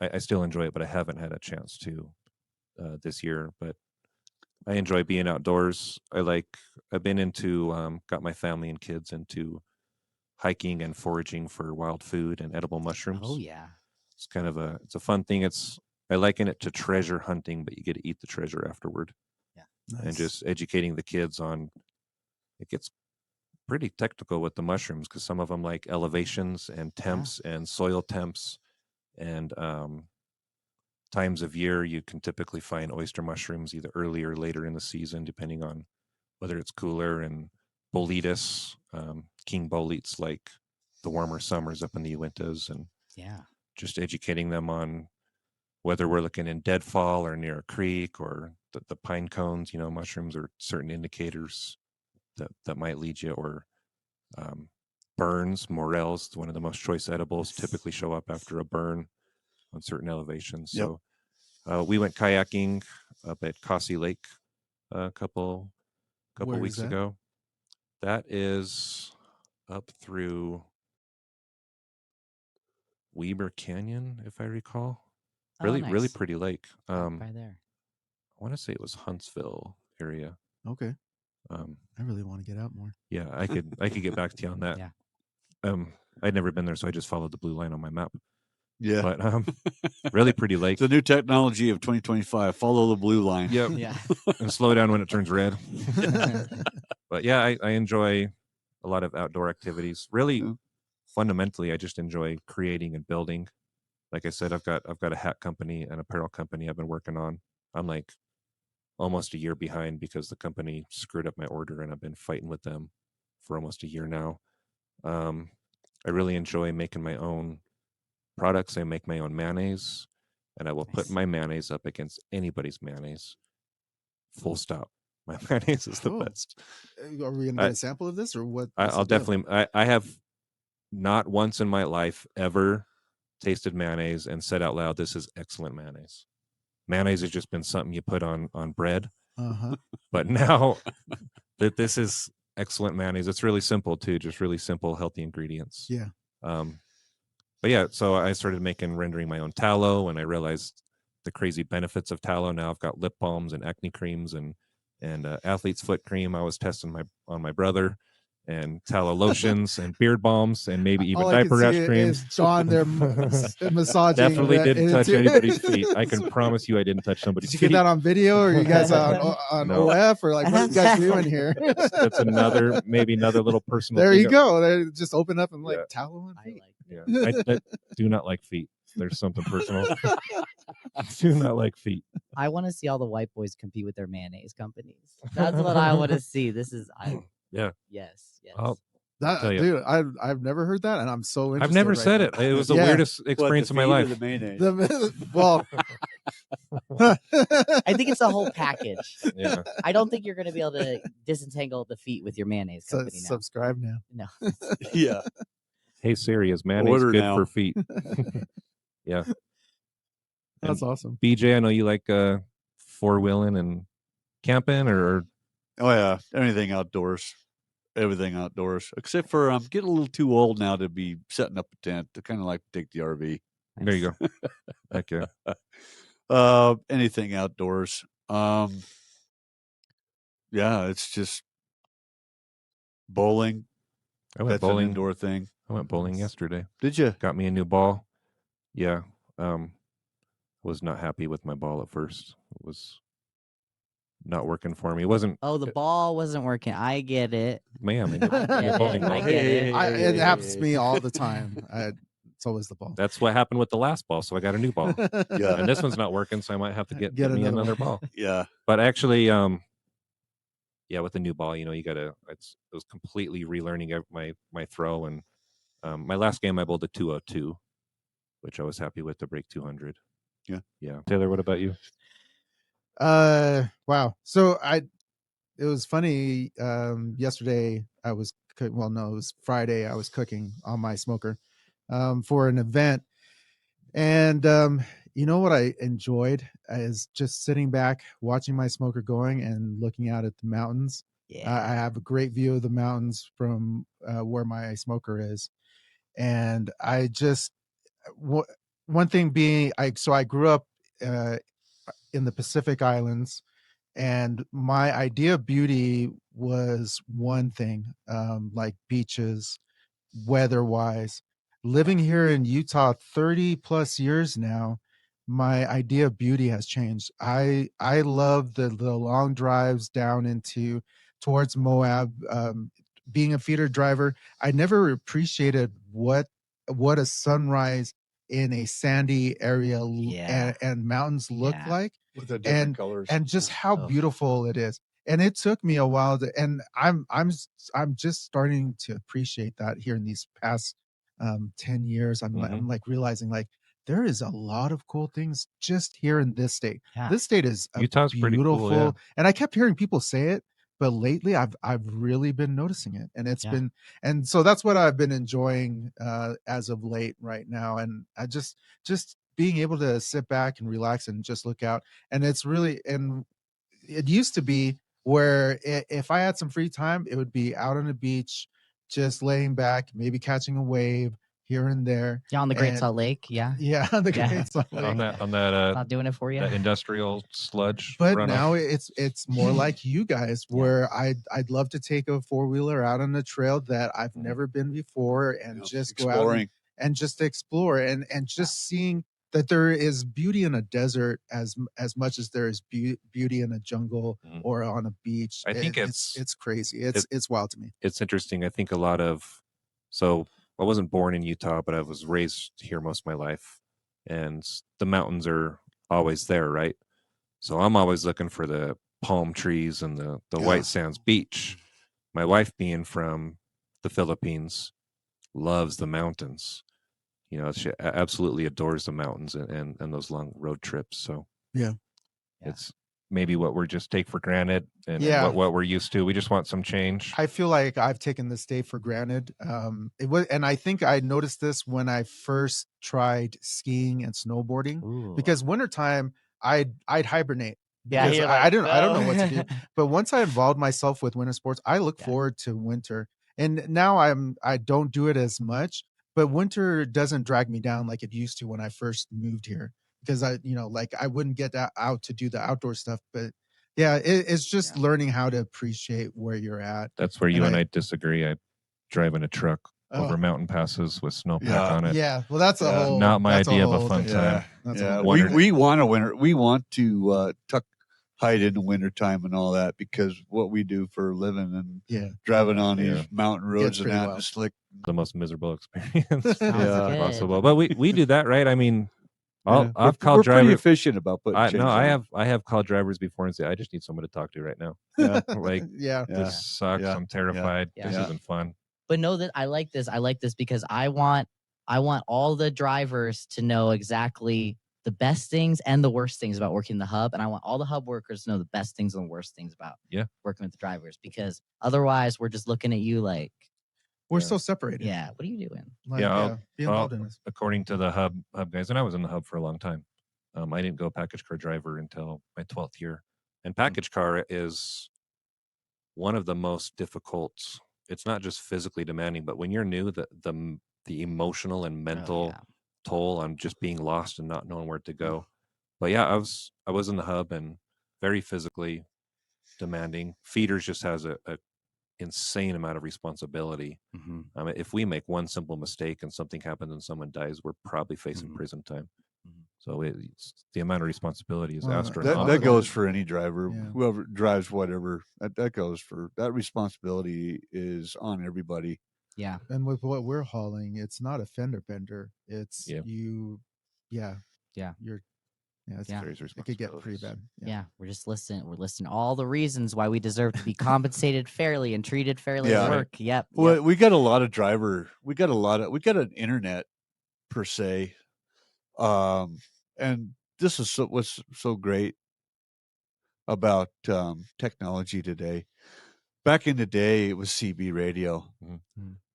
I still enjoy it, but I haven't had a chance to this year. But I enjoy being outdoors. I've been into got my family and kids into hiking and foraging for wild food and edible mushrooms. Oh yeah. It's kind of it's a fun thing. I liken it to treasure hunting, but you get to eat the treasure afterward. Nice. And just educating the kids on. It gets pretty technical with the mushrooms because some of them like elevations and temps and soil temps and times of year. You can typically find oyster mushrooms either early or later in the season, depending on whether it's cooler, and boletus, king boletes, like the warmer summers up in the Uintas, and just educating them on whether we're looking in deadfall or near a creek or the pine cones. Mushrooms are certain indicators that might lead you, or burns. Morels, one of the most choice edibles, typically show up after a burn on certain elevations. Yep. So we went kayaking up at Cossie Lake a couple Where weeks is that? ago. That is up through Weber Canyon, if I recall. Really nice. pretty lake. Right there. I want to say it was Huntsville area. Okay. I really want to get out more. Yeah, I could get back to you on that. Yeah. I'd never been there, so I just followed the blue line on my map. Yeah. But really pretty lake. It's the new technology of 2025. Follow the blue line. Yep. Yeah. And slow down when it turns red. But yeah, I enjoy a lot of outdoor activities. Really, fundamentally, I just enjoy creating and building. Like I said, I've got a hat company and apparel company I've been working on. I'm like almost a year behind because the company screwed up my order, and I've been fighting with them for almost a year now. I really enjoy making my own products. I make my own mayonnaise, and I will put my mayonnaise up against anybody's mayonnaise. Full stop. My mayonnaise is the Cool. best. Are we gonna get a sample of this, or what? I'll definitely. I have not once in my life ever tasted mayonnaise and said out loud, "This is excellent mayonnaise." Mayonnaise has just been something you put on bread. But now that this is excellent mayonnaise, it's really simple too. Just really simple, healthy ingredients. Yeah. but yeah, so I started rendering my own tallow, and I realized the crazy benefits of tallow. Now I've got lip balms and acne creams and athlete's foot cream. I was testing on my brother, and tallow lotions and beard balms and maybe even All I can diaper see rash creams. is John there massaging. Definitely that didn't touch into- anybody's feet. I can promise you I didn't touch somebody's Did you feet. get that on video, or you guys on No. OF, or like what are you guys doing here? That's maybe another little personal There thing. you go. They just open up and like Yeah. tallow on I feet. like Yeah, I do not like feet. There's something personal. I do not like feet. I want to see all the white boys compete with their mayonnaise companies. That's what I want to see. This is Yeah. Yes. I'll That, tell you. dude, I've never heard that, and I'm so interested. I've never right said now. it. It was the Yeah. weirdest What, experience the of my feet or life. The mayonnaise. Well, I think it's the whole package. Yeah. I don't think you're going to be able to disentangle the feet with your mayonnaise so company now. subscribe now. No. Yeah. Hey Siri, is mayonnaise Order good now. for feet? Yeah. That's awesome. BJ, I know you like four wheeling and camping, or Oh yeah, anything outdoors, everything outdoors, except for I'm getting a little too old now to be setting up a tent. To kind of like to take the RV. there you go. Okay. Anything outdoors. Yeah, it's just bowling. I went That's an bowling. indoor thing. I went bowling yesterday. Did you? Got me a new ball. Yeah. Was not happy with my ball at first. It was not working for me. It wasn't. Oh, the ball wasn't working. I get it. Man, I get it. bowling I ball. get it. It happens to me all the time. It's always the ball. That's what happened with the last ball. So I got a new ball, Yeah. and this one's not working. So I might have to get me another another one. ball. Yeah. But actually, yeah, with the new ball, you gotta. It was completely relearning my throw, and my last game I bowled a 202, which I was happy with to break 200. Yeah. Taylor, what about you? Wow. So it was funny. Yesterday I was it was Friday. I was cooking on my smoker, for an event, and you know what I enjoyed is just sitting back, watching my smoker going, and looking out at the mountains. Yeah. I have a great view of the mountains from where my smoker is, and I just one thing being I grew up in the Pacific Islands, and my idea of beauty was one thing, like beaches, weather wise. Living here in Utah 30 plus years now, my idea of beauty has changed. I love the long drives down towards Moab. Being a feeder driver, I never appreciated what a sunrise in a sandy area Yeah. and mountains look Yeah. like, With the different colors. and just how Oh. beautiful it is. And it took me a while and I'm just starting to appreciate that here in these past 10 years. I'm like realizing like there is a lot of cool things just here in this state. Yeah. This state is Utah's pretty cool, beautiful. yeah. And I kept hearing people say it, but lately I've really been noticing it, and it's Yeah. been, and so that's what I've been enjoying as of late right now. And I just being able to sit back and relax and just look out. And it's really, and it used to be where if I had some free time, it would be out on the beach, just laying back, maybe catching a wave here and there. Yeah, on the Great And- Salt Lake. Yeah. Yeah, on the Yeah. Great Salt on Lake. that Not doing it for you. that industrial sludge. But runoff. now it's more like you guys, where I'd love to take a 4-wheeler out on a trail that I've never been before, and just go out exploring. and just explore, and just seeing that there is beauty in a desert as much as there is beauty in a jungle Mhm. or on a beach. I think it's crazy. It's wild to me. It's interesting. I think a lot of, so I wasn't born in Utah, but I was raised here most of my life, and the mountains are always there, right? So I'm always looking for the palm trees and the Yeah. white sands beach. My wife, being from the Philippines, loves the mountains. She absolutely adores the mountains and those long road trips. So Yeah. it's maybe what we're just take for granted, and Yeah. what we're used to. We just want some change. I feel like I've taken this day for granted. It was, and I think I noticed this when I first tried skiing and snowboarding, Ooh. because wintertime I'd hibernate. Yeah, because you're I like, don't know "No." what to do. But once I involved myself with winter sports, I look Yeah. forward to winter. And now I don't do it as much, but winter doesn't drag me down like it used to when I first moved here, because like I wouldn't get out to do the outdoor stuff. But yeah, it's just learning how to appreciate where you're at. That's where you and I disagree. I drive in a truck over Oh. mountain passes with snowpack Yeah. on it. Yeah, well, that's a Yeah. whole Not my that's a idea of a whole fun thing. time. That's a Yeah, whole we thing. we want to winter. We want to hide in the wintertime and all that, because what we do for a living and Yeah, driving on Yeah. these mountain roads and pretty that wild. and slick. The most miserable experience Sounds Yeah. good. possible. But we do that, right? I mean, Yeah. I've we're called pretty drivers. efficient about putting chains on. I have called drivers before and say, I just need someone to talk to right now. Yeah. Like, Yeah. Yeah. this sucks. Yeah. I'm terrified. Yeah. This Yeah. isn't fun. But know that I like this. I like this because I want all the drivers to know exactly the best things and the worst things about working the hub, and I want all the hub workers to know the best things and the worst things about working with the drivers, because otherwise we're just looking at you like, We're so separated. yeah, what are you doing? Like, Yeah, be involved in this. According to the hub guys, and I was in the hub for a long time. I didn't go package car driver until my 12th year, and package car is one of the most difficult. It's not just physically demanding, but when you're new, the emotional and mental toll on just being lost and not knowing where to go. But yeah, I was in the hub and very physically demanding. Feeders just has a insane amount of responsibility. If we make one simple mistake and something happens and someone dies, we're probably facing prison time. So it's the amount of responsibility is Well, astronomical. That goes for any driver, Yeah. whoever drives whatever. That goes for that responsibility is on everybody. Yeah. And with what we're hauling, it's not a fender bender. It's you. Yeah. Yeah. You're. Yeah. It's, Carries it could get pretty bad. Yeah. We're just listening. We're listening to all the reasons why we deserve to be compensated fairly and treated fairly Yeah. at work. Yep. Well, we got a lot of we got an internet per se. And this is what's so great about technology today. Back in the day, it was CB radio,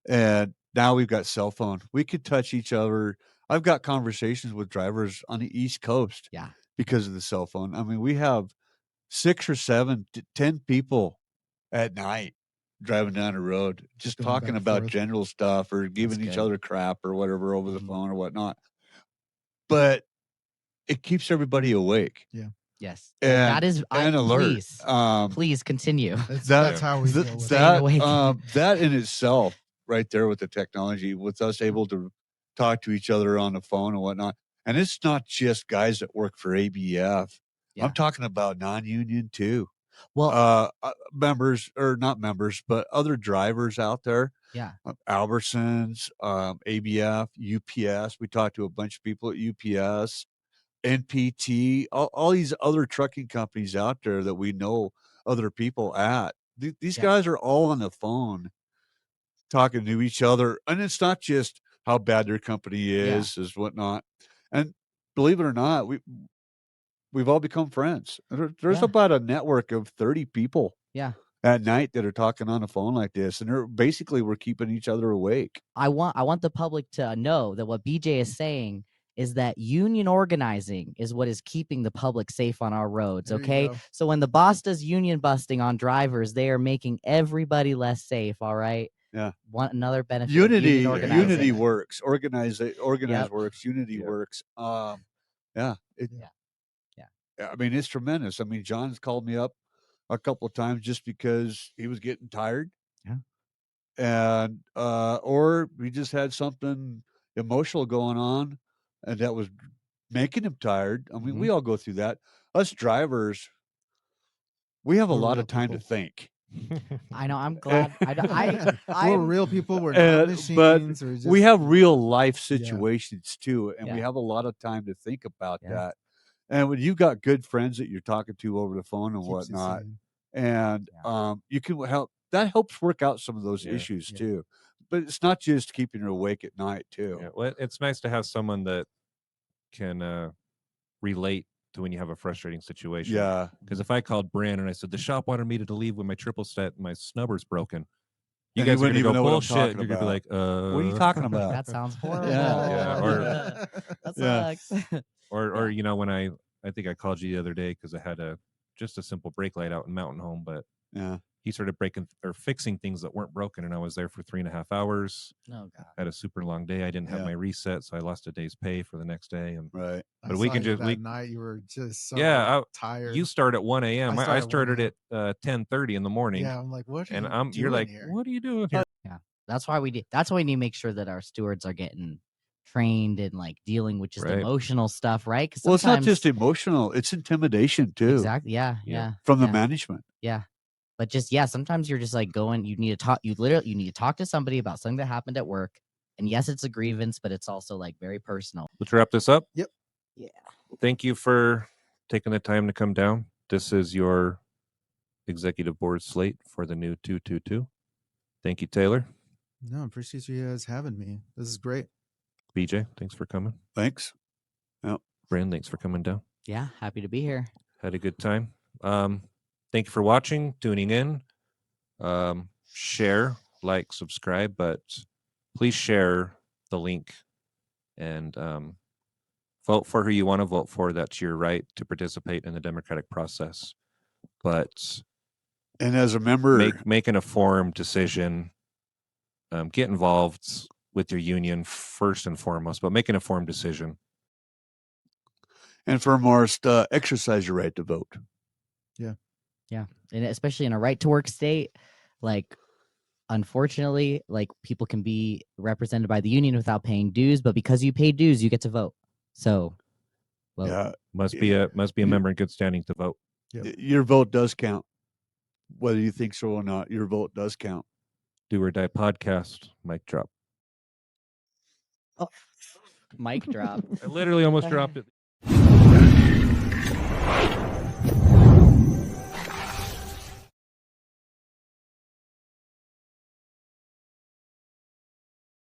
and now we've got cell phone. We could touch each other. I've got conversations with drivers on the East Coast, because of the cell phone. I mean, we have 6 or 7 to 10 people at night driving down the road, just going back talking and about forth. general stuff or giving each good. other crap or whatever over the phone or whatnot. But it keeps everybody awake. Yes. And, that is and alert. Please continue. That's how we deal with it. That in itself, right there with the technology, with us able to talk to each other on the phone and whatnot. And it's not just guys that work for ABF. I'm talking about non-union too. Well, members, or not members, but other drivers out there. Yeah. Albertsons, ABF, UPS. We talked to a bunch of people at UPS, NPT, all these other trucking companies out there that we know other people at. These guys are all on the phone talking to each other. And it's not just how bad their company is whatnot. And believe it or not, we've all become friends. There's about a network of 30 people at night that are talking on the phone like this, and we're keeping each other awake. I want the public to know that what BJ is saying is that union organizing is what is keeping the public safe on our roads. There you Okay, go. so when the boss does union busting on drivers, they are making everybody less safe. All right. Yeah. Want another benefit? of Unity union organizing. works. Organize works. Unity works. I mean, it's tremendous. I mean, John's called me up a couple of times just because he was getting tired. Yeah. And or we just had something emotional going on and that was making him tired. I mean, we all go through that. Us drivers, we have a We're lot real of time to people. think. I know. I'm glad. We're I'm real people. We're not machines. but we're just, we have real life situations too, and we Yeah. have a lot of time to think about Yeah. that. And when you've got good friends that you're talking to over the phone and keeps you whatnot, sane. and you can help. That helps work out some of those Yeah. issues Yeah. too. But it's not just keeping you awake at night too. Yeah, well, it's nice to have someone that can relate to when you have a frustrating situation. Yeah. Because if I called Brand and I said the shop wanted me to leave with my triple set, my snubber's broken, you And you guys are wouldn't gonna even go know what I'm bullshit. talking You're gonna be like, What are you talking about? That sounds horrible. Yeah, or- that Yeah. sucks. or you know, when I think I called you the other day because I had just a simple brake light out in Mountain Home, but Yeah. he started breaking or fixing things that weren't broken, and I was there for 3.5 hours. Oh God. Had a super long day. I didn't have Yeah. my reset, so I lost a day's pay for the next day. And Right. But we can just that night you were just so tired. you start at 1 a.m. I started at 1 started at 10:30 in the morning. Yeah, I'm like, what are And you you're doing like, here? what are you doing here? That's why we need to make sure that our stewards are getting trained in like dealing with just Right. emotional stuff, right? 'Cause Well, it's not sometimes- just emotional; it's intimidation too. exactly. Yeah. From the yeah. management. Yeah. But just sometimes you're just like going, you need to talk to somebody about something that happened at work. And yes, it's a grievance, but it's also like very personal. Let's wrap this up. Yep. Yeah. Thank you for taking the time to come down. This is your executive board slate for the new 222. Thank you, Taylor. No, I appreciate you guys having me. This is great. BJ, thanks for coming. Thanks. Bryn, thanks for coming down. Yeah. Happy to be here. Had a good time. Thank you for watching, tuning in. Share, like, subscribe, but please share the link and vote for who you want to vote for. That's your right to participate in the democratic process. But And as a member, make an informed decision. Get involved with your union first and foremost, but make an informed decision. and foremost, exercise your right to vote. And especially in a right to work state, like unfortunately, like people can be represented by the union without paying dues, but because you pay dues, you get to vote. So, well, Yeah, Must be a member in good standing to vote. Yep. your vote does count, whether you think so or not. Your vote does count. Do or Die podcast. Mic drop. mic drop. I literally almost dropped it.